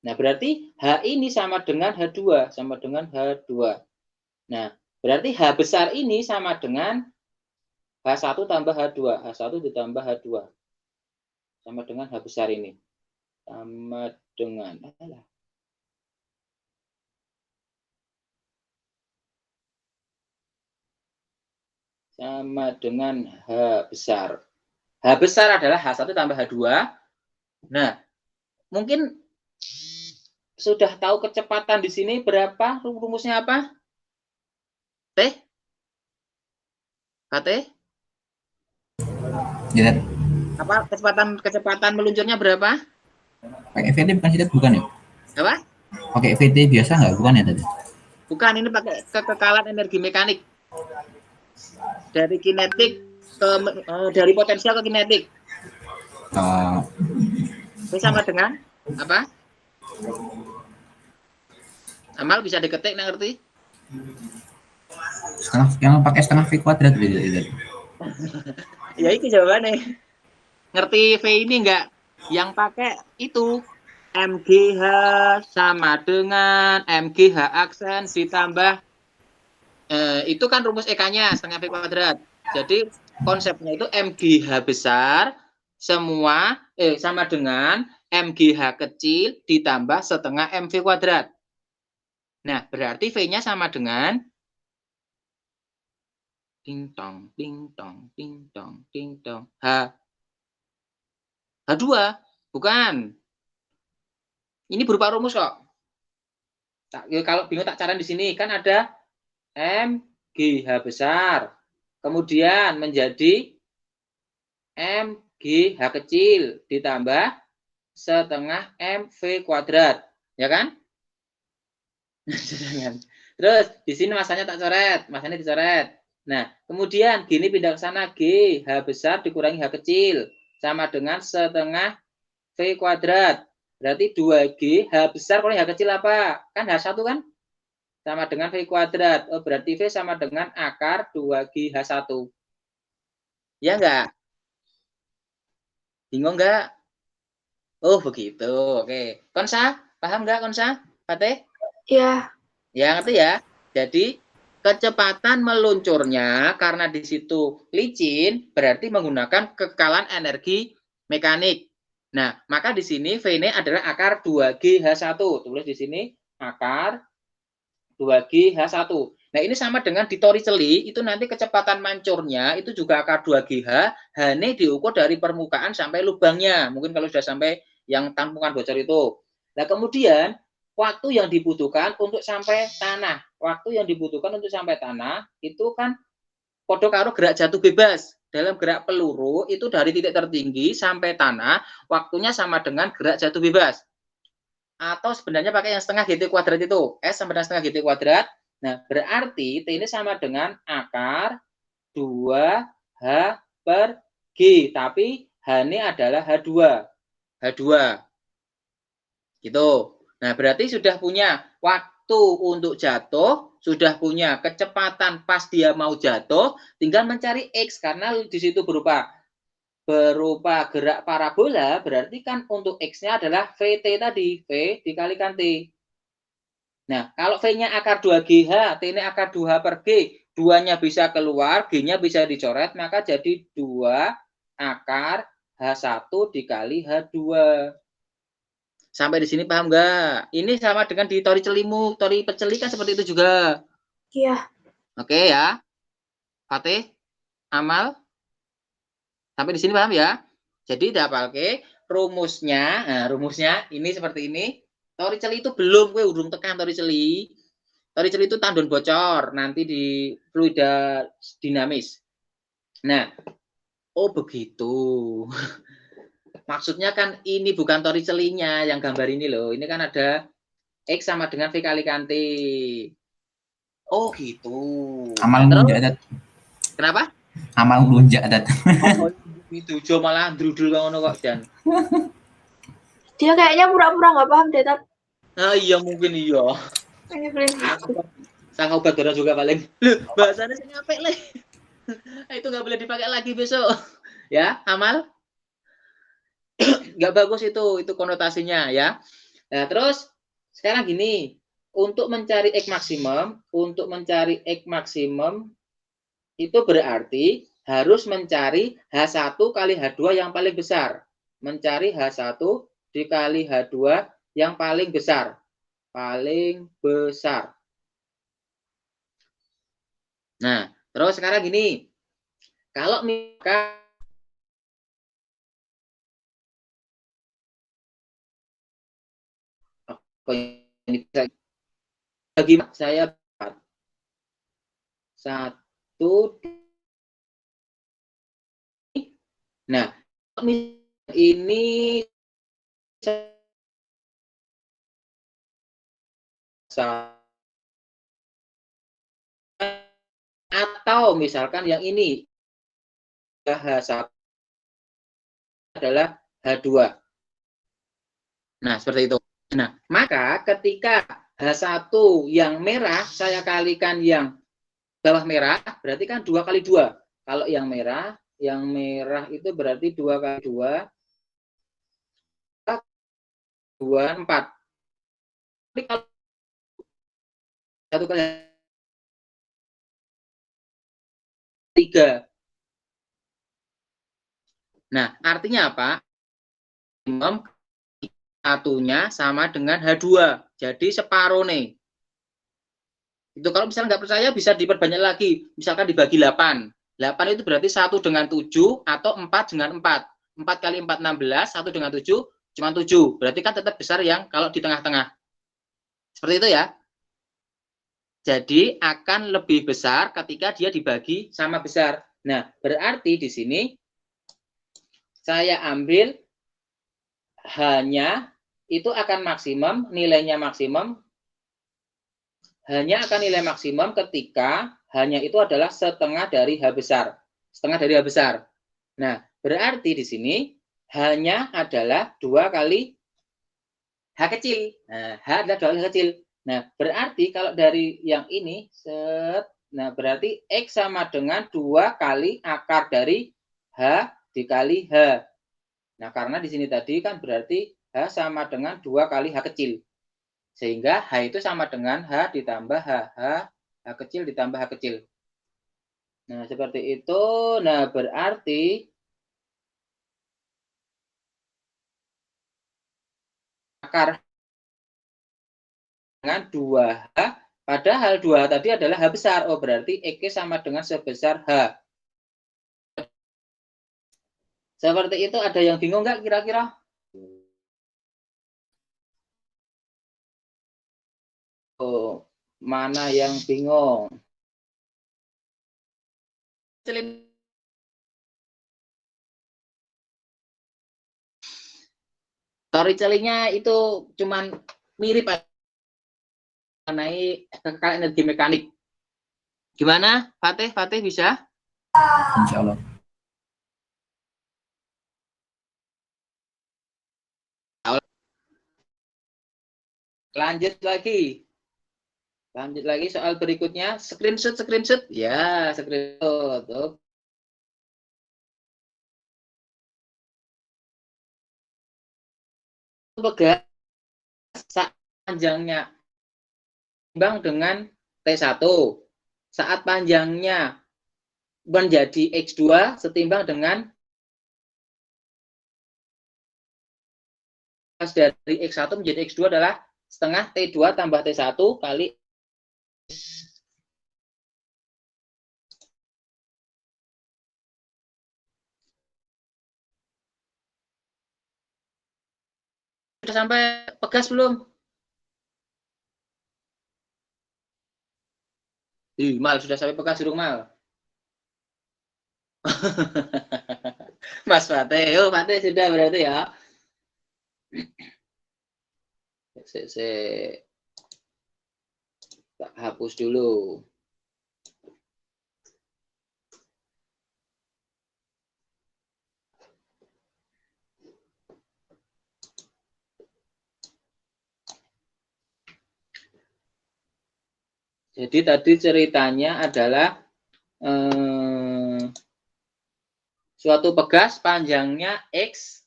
Nah, berarti H ini sama dengan H2. Sama dengan H2. Nah, berarti H besar ini sama dengan H1 tambah H2. H1 ditambah H2. Sama dengan H besar ini. Sama dengan... sama dengan H besar. H besar adalah H1 tambah H2. Nah, mungkin sudah tahu kecepatan di sini berapa? Rumusnya apa? T? KT? Ya, Apa kecepatan meluncurnya berapa? pakai VT bukan sih, bukan ya? Apa? Pakai VT biasa nggak, bukan ya tadi? Bukan, ini pakai kekekalan energi mekanik. Dari kinetik ke dari potensial ke kinetik. Ini sama dengan apa? Amal bisa diketik, ngerti? Yang pakai setengah V kuadrat gitu. Ya itu jawabannya. Ngerti V ini enggak? Yang pakai itu MGH sama dengan MGH aksen ditambah Itu kan rumus EK-nya setengah V kuadrat. Jadi konsepnya itu MGH besar semua sama dengan MGH kecil ditambah setengah MV kuadrat. Nah, berarti V-nya sama dengan ding tong, ding tong, ding tong, ding tong. H2, bukan. Ini berupa rumus kok. Kalau bingung tak cara di sini kan ada MGH besar. Kemudian menjadi MGH kecil ditambah setengah MV kuadrat. Ya kan? Terus di sini masanya tak coret, masanya dicoret. Nah, kemudian gini pindah ke sana, G H besar dikurangi H kecil sama dengan setengah V kuadrat. Berarti 2G H besar kurangi H kecil apa? Kan H1 kan? Sama dengan V kuadrat. Oh, berarti V sama dengan akar 2G H1. Ya enggak? Bingung enggak? Oh, begitu. Oke. Konsa, paham enggak Konsa? Fatih? Iya. Ya, ngerti ya? Jadi kecepatan meluncurnya karena di situ licin berarti menggunakan kekalan energi mekanik. Nah, maka di sini V ini adalah akar 2GH1. Tulis di sini akar 2GH1. Nah, ini sama dengan di Torricelli, itu nanti kecepatan mancurnya itu juga akar 2GH, H ini diukur dari permukaan sampai lubangnya. Mungkin kalau sudah sampai yang tampungan bocor itu. Nah, kemudian waktu yang dibutuhkan untuk sampai tanah. Waktu yang dibutuhkan untuk sampai tanah itu kan podo karo gerak jatuh bebas. Dalam gerak peluru itu dari titik tertinggi sampai tanah, waktunya sama dengan gerak jatuh bebas. Atau sebenarnya pakai yang setengah GT kuadrat itu. S sama dengan setengah GT kuadrat. Nah, berarti T ini sama dengan akar 2H per G. Tapi H ini adalah H2. H2. Gitu. Nah, berarti sudah punya waktu untuk jatuh, sudah punya kecepatan pas dia mau jatuh, tinggal mencari X karena di situ berupa gerak parabola, berarti kan untuk X-nya adalah VT tadi, V dikalikan T. Nah, kalau V-nya akar 2GH, T-nya akar 2H per G, 2-nya bisa keluar, G-nya bisa dicoret, maka jadi 2 akar H1 dikali H2. Sampai di sini paham nggak? Ini sama dengan di tori celimu, tori peceli kan seperti itu juga. Iya. Oke ya. Fatih, Amal, sampai di sini paham ya? Jadi dapalke rumusnya, nah rumusnya ini seperti ini. Tori celi itu belum, gue urung tekan tori celi. Tori celi itu tandon bocor, nanti di fluida dinamis. Nah, oh begitu. Maksudnya kan ini bukan tori celinya yang gambar ini loh. Ini kan ada X sama dengan V kalikan T. Oh gitu. Amal Nah, ngelunjak dat. kenapa? Amal ngelunjak dat. Oh, itu Jo malah drudul ngono kok Jan. Dia kayaknya pura-pura nggak paham deh, Tat. Ah iya mungkin iya. Ini paling Sang obat darah juga paling. Loh, bahasanya sing apik le. Itu nggak boleh dipakai lagi besok. Ya, Amal? Nggak bagus itu konotasinya ya. Nah, terus sekarang gini, untuk mencari X maksimum itu berarti harus mencari H1 kali H2 yang paling besar. Mencari H1 dikali H2 yang paling besar. Paling besar. Nah, terus sekarang gini. Kalau misalkan bagaimana saya satu. Nah, ini atau misalkan yang ini H1 adalah H2. Nah, seperti itu. Nah, maka ketika H1 yang merah saya kalikan yang bawah merah, berarti kan 2 kali 2. Kalau yang merah itu berarti 2 kali 2, 4. Tapi kalau 1 kali 3. Nah, artinya apa? Maksimum satunya sama dengan H2. Jadi separuh nih. Itu kalau misalnya nggak percaya bisa diperbanyak lagi. Misalkan dibagi 8. 8 itu berarti 1 dengan 7 atau 4 dengan 4. 4 kali 4, 16. 1 dengan 7, cuma 7. Berarti kan tetap besar yang kalau di tengah-tengah. Seperti itu ya. Jadi akan lebih besar ketika dia dibagi sama besar. Nah, berarti di sini saya ambil hanya itu akan maksimum, nilainya maksimum, hanya akan nilai maksimum ketika hanya itu adalah setengah dari H besar. Setengah dari H besar. Nah, berarti di sini hanya adalah 2 kali H kecil. Nah, H adalah 2 kali H kecil. Nah, berarti kalau dari yang ini, nah berarti X sama dengan 2 kali akar dari H dikali H. Nah, karena di sini tadi kan berarti H sama dengan 2 kali H kecil. Sehingga H itu sama dengan H ditambah H kecil ditambah H kecil. Nah, seperti itu. Nah, berarti akar dengan 2H, padahal 2H tadi adalah H besar. Oh, berarti X sama dengan sebesar H. Seperti itu, ada yang bingung nggak kira-kira? Oh, mana yang bingung? Tori-celinya itu cuman mirip mengenai kekayaan energi mekanik. Gimana, Fatih? Fatih bisa? Insya Allah. Lanjut lagi. Lanjut lagi soal berikutnya. Screenshot. Ya, screenshot. Pegas saat panjangnya seimbang dengan T1. Saat panjangnya menjadi X2 setimbang dengan dari X1 menjadi X2 adalah setengah T2 tambah T1 kali sudah sampai pegas belum? Mal sudah sampai pegas belum, Mal? Mas Fatih, oh Fatih sudah berarti ya. Tak hapus dulu. Jadi tadi ceritanya adalah suatu pegas panjangnya X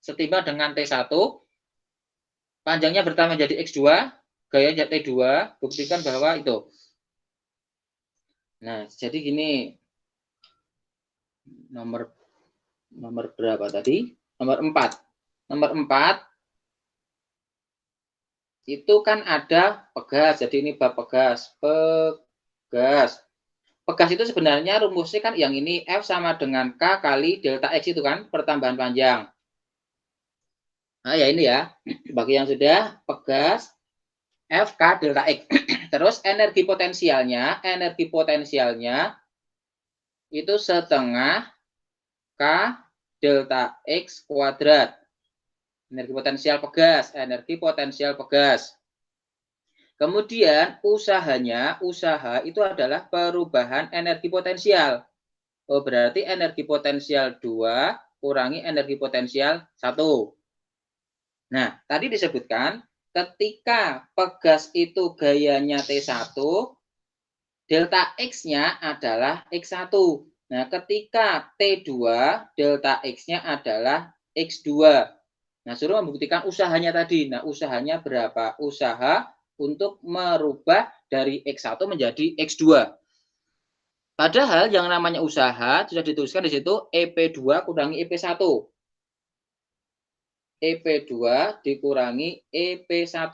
setimbang dengan T1, panjangnya bertambah menjadi X2, gayanya T2, buktikan bahwa itu. Nah, jadi gini, nomor berapa tadi? Nomor 4. Nomor 4 itu kan ada pegas, jadi ini bab pegas. Pegas itu sebenarnya rumusnya kan yang ini F sama dengan K kali delta X itu kan, pertambahan panjang. Nah, ya ini ya, bagi yang sudah pegas, F K delta X. Terus energi potensialnya itu setengah K delta X kuadrat. Energi potensial pegas. Kemudian usaha itu adalah perubahan energi potensial. Oh, berarti energi potensial 2 kurangi energi potensial 1. Nah, tadi disebutkan ketika pegas itu gayanya T1, delta X-nya adalah X1. Nah, ketika T2, delta X-nya adalah X2. Nah, suruh membuktikan usahanya tadi. Nah, usahanya berapa? Usaha untuk merubah dari X1 menjadi X2. Padahal yang namanya usaha sudah dituliskan di situ EP2 kurangi EP1. EP2 dikurangi EP1.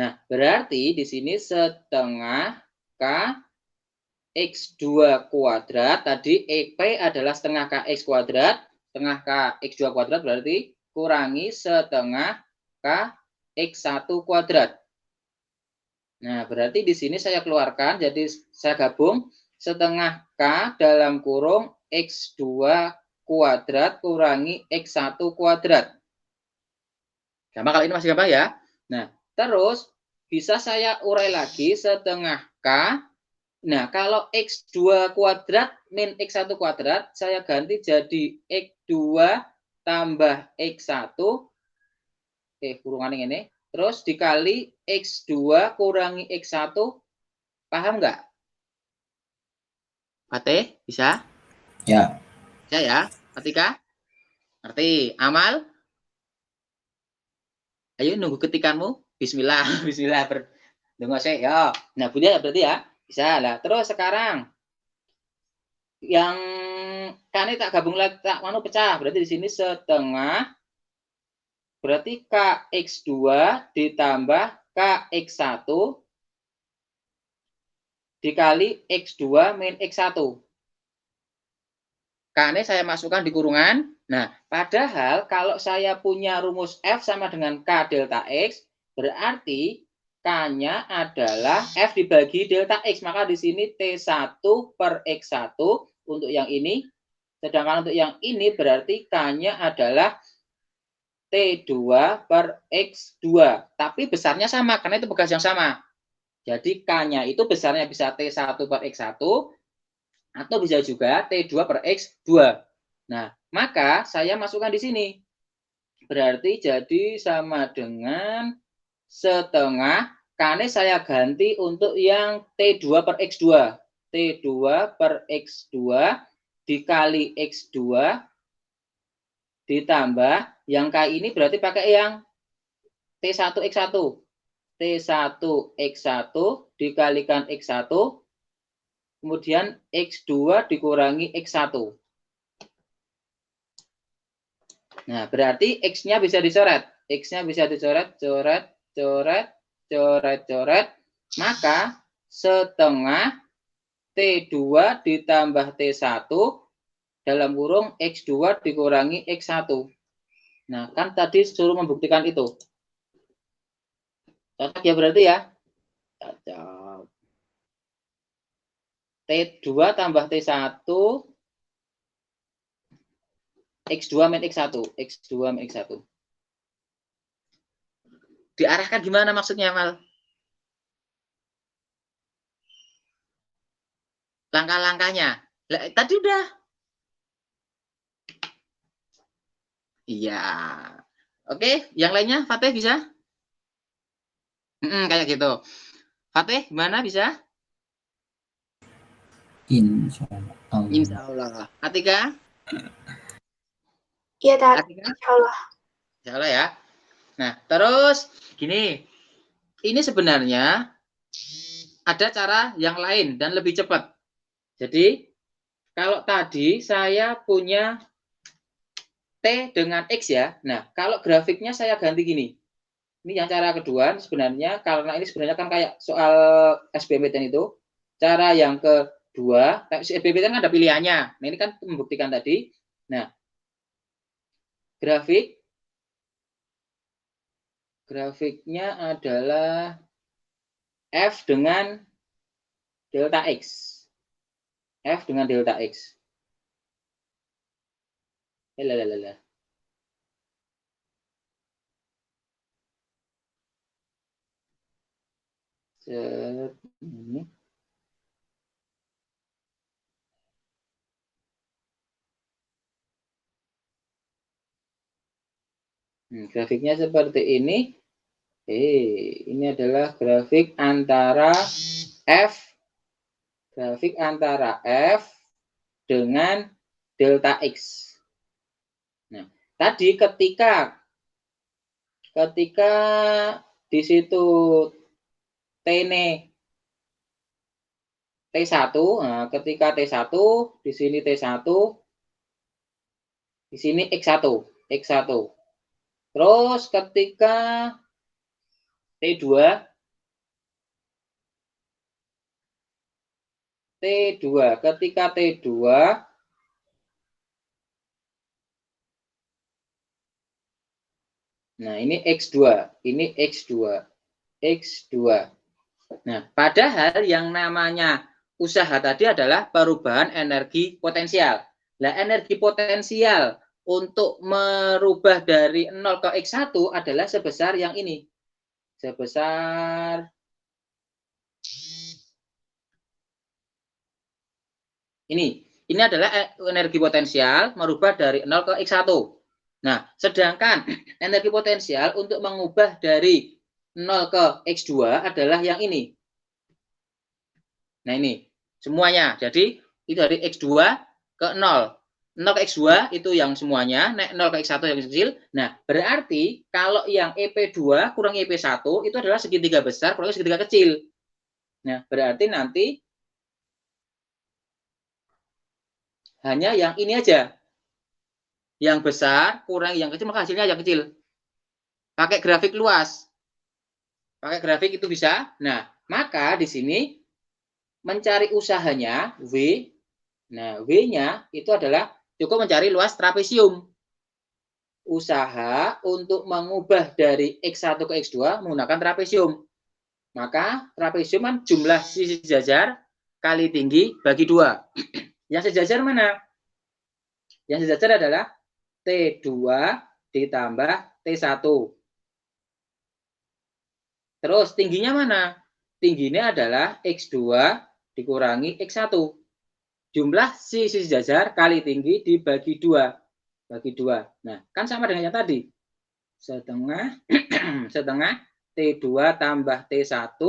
Nah, berarti di sini setengah K X2 kuadrat. Tadi EP adalah setengah KX kuadrat. Setengah KX2 kuadrat berarti kurangi setengah KX1 kuadrat. Nah, berarti di sini saya keluarkan, jadi saya gabung setengah K dalam kurung X2 kuadrat kurangi X1 kuadrat. Gampang kalau ini masih gampang ya. Nah, terus bisa saya urai lagi setengah K. Nah, kalau X2 kuadrat min X1 kuadrat, saya ganti jadi X2 tambah X1. Kurungan ini. Terus dikali X2 kurangi X1. Paham nggak? Fatih, bisa? Ya. Bisa ya? Atika? Ngerti? Amal? Ayo nunggu ketikanmu. Bismillah. Bismillah. Tunggu saya. Ya. Nah, berarti ya. Bisa lah. Terus sekarang. Yang kan ini tak gabung lagi. Tak mau pecah. Berarti di sini setengah. Berarti KX2 ditambah KX1 dikali X2 min X1. K-nya saya masukkan di kurungan. Nah, padahal kalau saya punya rumus F sama dengan K delta X, berarti K-nya adalah F dibagi delta X. Maka di sini T1 per X1 untuk yang ini. Sedangkan untuk yang ini berarti K-nya adalah T2 per X2. Tapi besarnya sama, karena itu bekas yang sama. Jadi K-nya itu besarnya bisa T1 per X1, atau bisa juga T2 per X2. Nah, maka saya masukkan di sini. Berarti jadi sama dengan setengah. K-nya saya ganti untuk yang T2 per X2. T2 per X2 dikali X2 ditambah yang K ini berarti pakai yang T1X1. T1X1 dikalikan X1, kemudian X2 dikurangi X1. Nah, berarti X-nya bisa dicoret. X-nya bisa dicoret, coret, coret, coret, coret. Maka setengah T2 ditambah T1 dalam kurung X2 dikurangi X1. Nah, kan tadi suruh membuktikan itu. Cocok ya berarti ya? Cocok. T2 tambah T1 X2 min X1. X2 min X1. Diarahkan gimana maksudnya, Mal? Langkah-langkahnya. Tadi udah. Iya. Oke, yang lainnya Fatih bisa? Kayak gitu. Fatih, gimana bisa? Insya Allah. Insya Allah. Atika? Iya, Atika? Insya Allah. Insya Allah ya. Nah, terus gini. Ini sebenarnya ada cara yang lain dan lebih cepat. Jadi, kalau tadi saya punya T dengan X ya. Nah, kalau grafiknya saya ganti gini. Ini yang cara kedua sebenarnya, karena ini sebenarnya kan kayak soal SBMPTN itu. Cara yang kedua, SBMPTN kan ada pilihannya. Nah, ini kan membuktikan tadi. Nah, grafiknya adalah F dengan delta X. F dengan delta X. Lalalala. Ini. Grafiknya seperti ini. Ini adalah grafik antara F. Grafik antara F dengan delta X. Nah, tadi ketika di situ T-nya T1, nah, ketika T1, di sini T1, di sini X1. Terus ketika T2, ketika T2, nah ini X2, ini X2. Nah, padahal yang namanya usaha tadi adalah perubahan energi potensial. Nah, energi potensial untuk merubah dari 0 ke X1 adalah sebesar yang ini. Sebesar ini. Ini adalah energi potensial merubah dari 0 ke X1. Nah, sedangkan energi potensial untuk mengubah dari 0 ke X2 adalah yang ini. Nah, ini semuanya. Jadi, itu dari X2 ke 0. 0 ke X2 itu yang semuanya, 0 ke X1 yang kecil. Nah, berarti kalau yang EP2 kurang EP1 itu adalah segitiga besar kurang segitiga kecil. Nah, berarti nanti hanya yang ini aja. Yang besar kurang yang kecil, maka hasilnya yang kecil. Pakai grafik luas. Pakai grafik itu bisa. Nah, maka di sini mencari usahanya W. Nah, W-nya itu adalah cukup mencari luas trapesium. Usaha untuk mengubah dari X1 ke X2 menggunakan trapesium. Maka trapesium kan jumlah sisi sejajar kali tinggi bagi 2. Yang sejajar mana? Yang sejajar adalah T2 ditambah T1. Terus tingginya mana? Tingginya adalah X2 dikurangi X1. Jumlah sisi sejajar kali tinggi dibagi 2. Bagi 2. Nah, kan sama dengan yang tadi. Setengah T2 tambah T1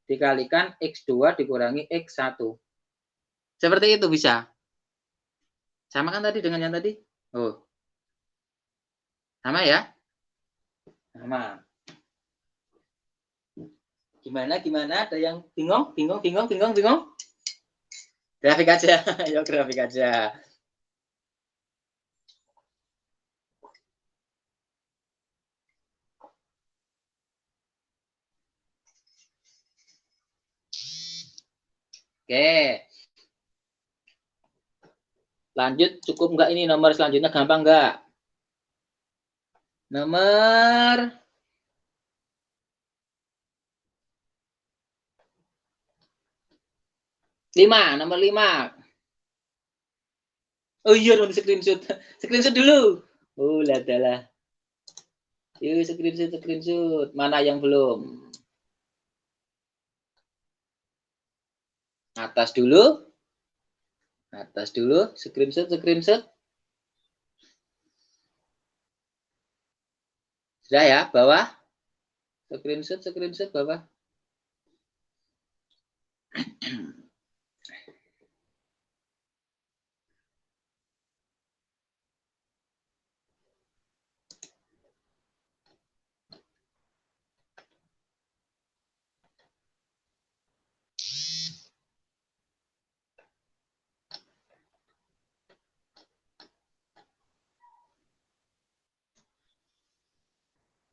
dikalikan X2 dikurangi X1. Seperti itu bisa. Sama kan tadi dengan yang tadi? Oh. Sama ya? Sama. Gimana? Ada yang bingung? Grafik aja. Yuk grafik aja. Oke. Lanjut, cukup nggak ini nomor selanjutnya? Gampang nggak? Nomor 5. Nomor 5. Oh iya, dong screenshot. Screenshot dulu. Oh, ladalah. Yuk, screenshot. Mana yang belum? Atas dulu. Screenshot. Sudah ya, bawah. Screenshot bawah.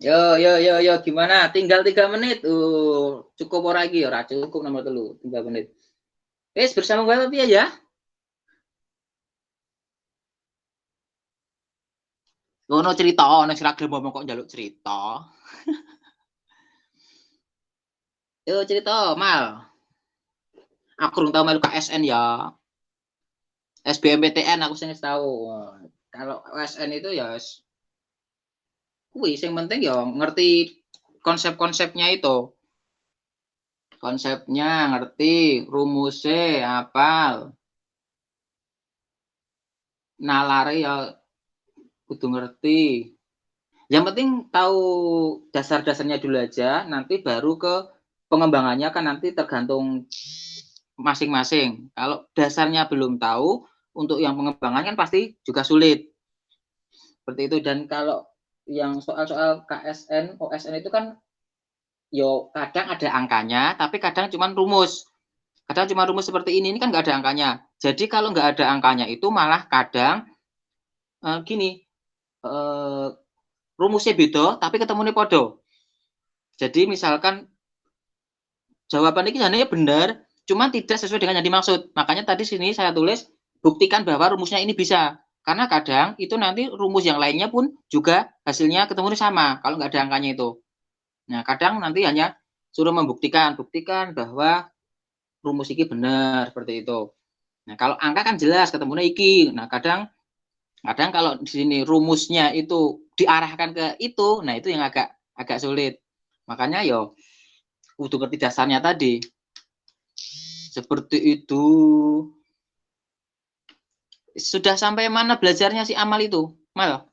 Yo, gimana? Tinggal 3 menit. Cukup ora iki ora cukup nomor 3, 3 menit. Bersama gue tapi ya. Ngono cerita nek Instagram ngomong kok njaluk cerita. Yo cerita, Mal. Aku urung tau melu KSN ya. SBMPTN aku sing tahu. Kalau KSN itu ya kuwi sing penting ya ngerti konsep-konsepnya itu. Konsepnya ngerti, rumusnya hafal. Nalare ya kudu ngerti. Yang penting tahu dasar-dasarnya dulu aja, nanti baru ke pengembangannya kan nanti tergantung masing-masing. Kalau dasarnya belum tahu, untuk yang pengembangan kan pasti juga sulit. Seperti itu. Dan kalau yang soal-soal KSN, OSN itu kan yo kadang ada angkanya, tapi kadang cuma rumus. Kadang cuma rumus seperti ini kan nggak ada angkanya. Jadi kalau nggak ada angkanya itu malah kadang gini, rumusnya beda tapi ketemunya podo. Jadi misalkan jawaban ini hanya benar, cuma tidak sesuai dengan yang dimaksud. Makanya tadi sini saya tulis buktikan bahwa rumusnya ini bisa. Karena kadang itu nanti rumus yang lainnya pun juga hasilnya ketemu sama kalau nggak ada angkanya itu. Nah, kadang nanti hanya suruh buktikan bahwa rumus ini benar seperti itu. Nah, kalau angka kan jelas ketemunya iki. Nah, kadang kalau di sini rumusnya itu diarahkan ke itu, nah itu yang agak sulit. Makanya yo kudu ngerti dasarnya tadi. Seperti itu. Sudah sampai mana belajarnya si Amal itu? Mal?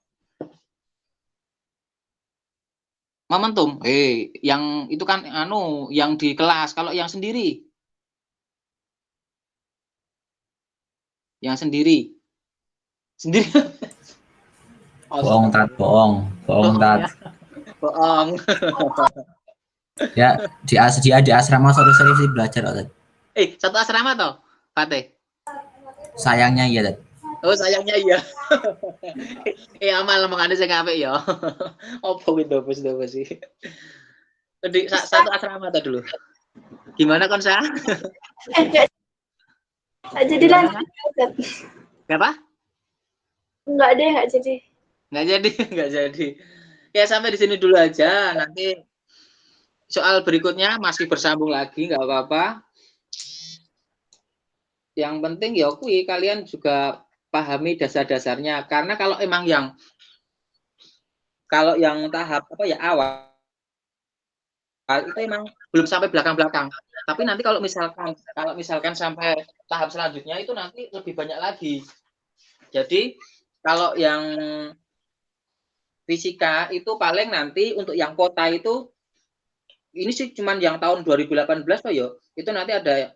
Momentum. Yang itu kan yang di kelas. Kalau yang sendiri? Yang sendiri. Sendiri. Bohong tat. Bohong. Ya di asrama sore-sore sih belajar Tat. Satu asrama toh, Fatih? Sayangnya iya Tat. Oh, sayangnya iya. Amal mengane sing apik ya. Opo kuwi dobes sih. Di satu asrama toh dulu. Gimana Konsa? Enggak jadi lanjut. Kenapa? Enggak jadi. Enggak jadi. Ya sampai di sini dulu aja. Nanti soal berikutnya masih bersambung lagi, nggak apa-apa. Yang penting ya kui kalian juga pahami dasar-dasarnya. Karena kalau emang yang tahap awal itu emang belum sampai belakang-belakang. Tapi nanti kalau misalkan sampai tahap selanjutnya itu nanti lebih banyak lagi. Jadi kalau yang fisika itu paling nanti untuk yang kota itu ini sih cuman yang tahun 2018 Pak ya. Itu nanti ada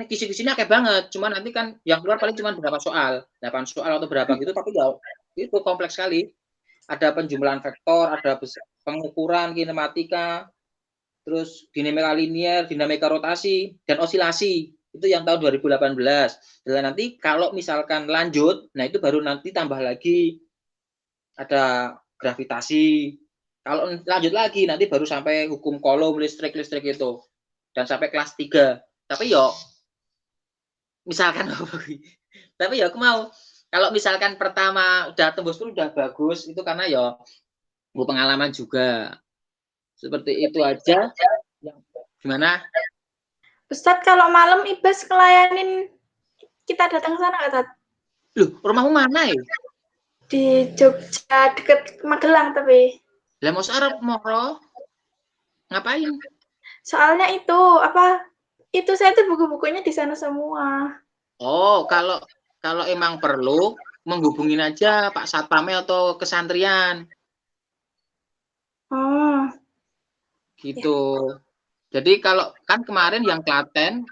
kisi-kisinya kayak banget. Cuma nanti kan yang keluar paling cuma berapa soal, 8 soal atau berapa gitu, tapi ya itu kompleks sekali. Ada penjumlahan vektor, ada pengukuran kinematika, terus dinamika linear, dinamika rotasi, dan osilasi. Itu yang tahun 2018. Dan nanti kalau misalkan lanjut, nah itu baru nanti tambah lagi ada gravitasi. Kalau lanjut lagi nanti baru sampai hukum Coulomb, listrik itu. Dan sampai kelas 3. Tapi yo misalkan tapi ya aku mau kalau misalkan pertama udah tembus pun udah bagus itu karena ya pengalaman juga. Seperti itu aja. Gimana? Ustadz kalau malam Ibas ngelayanin kita datang ke sana nggak, Tat? Loh, rumahmu mana ya? Di Jogja deket Magelang tapi. Lah mau sarap moro. Ngapain? Soalnya itu saya tuh buku-bukunya di sana semua. Oh, kalau emang perlu menghubungin aja Pak Satpamnya atau kesantrian. Oh. Gitu. Ya. Jadi kalau kan kemarin yang Klaten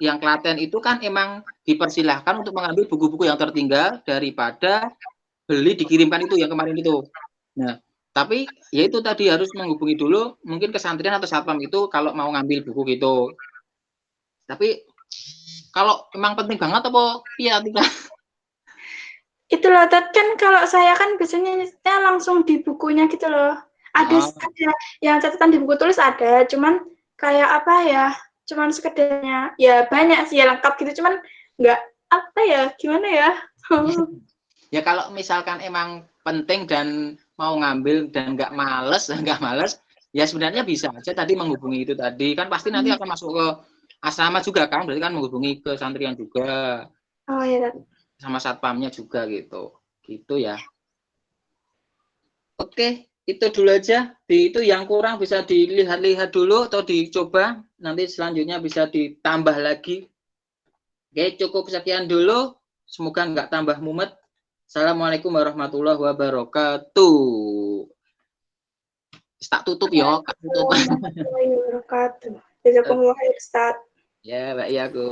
itu kan emang dipersilahkan untuk mengambil buku-buku yang tertinggal daripada beli dikirimkan itu yang kemarin itu. Nah, tapi ya itu tadi harus menghubungi dulu mungkin kesantrian atau satpam itu kalau mau ngambil buku gitu. Tapi kalau emang penting banget apa iya tidak? Itu loh, kan kalau saya kan biasanya langsung di bukunya gitu loh. Ada yang catatan di buku tulis ada, cuman kayak cuman sekedarnya. Ya banyak sih ya lengkap gitu, cuman nggak gimana ya? Ya kalau misalkan emang penting dan mau ngambil dan nggak males, ya sebenarnya bisa aja tadi menghubungi itu tadi. Kan pasti nanti akan masuk ke asrama juga kan, berarti kan menghubungi ke santrian juga. Oh iya. Sama satpamnya juga gitu. Gitu ya. Oke, itu dulu aja. Itu yang kurang bisa dilihat-lihat dulu atau dicoba. Nanti selanjutnya bisa ditambah lagi. Oke, cukup sekian dulu. Semoga nggak tambah mumet. Assalamualaikum warahmatullahi wabarakatuh. Tak tutup ya. Warahmatullahi wabarakatuh. Jazakumullah khair, Ustaz. Ya, Mbak Yaku.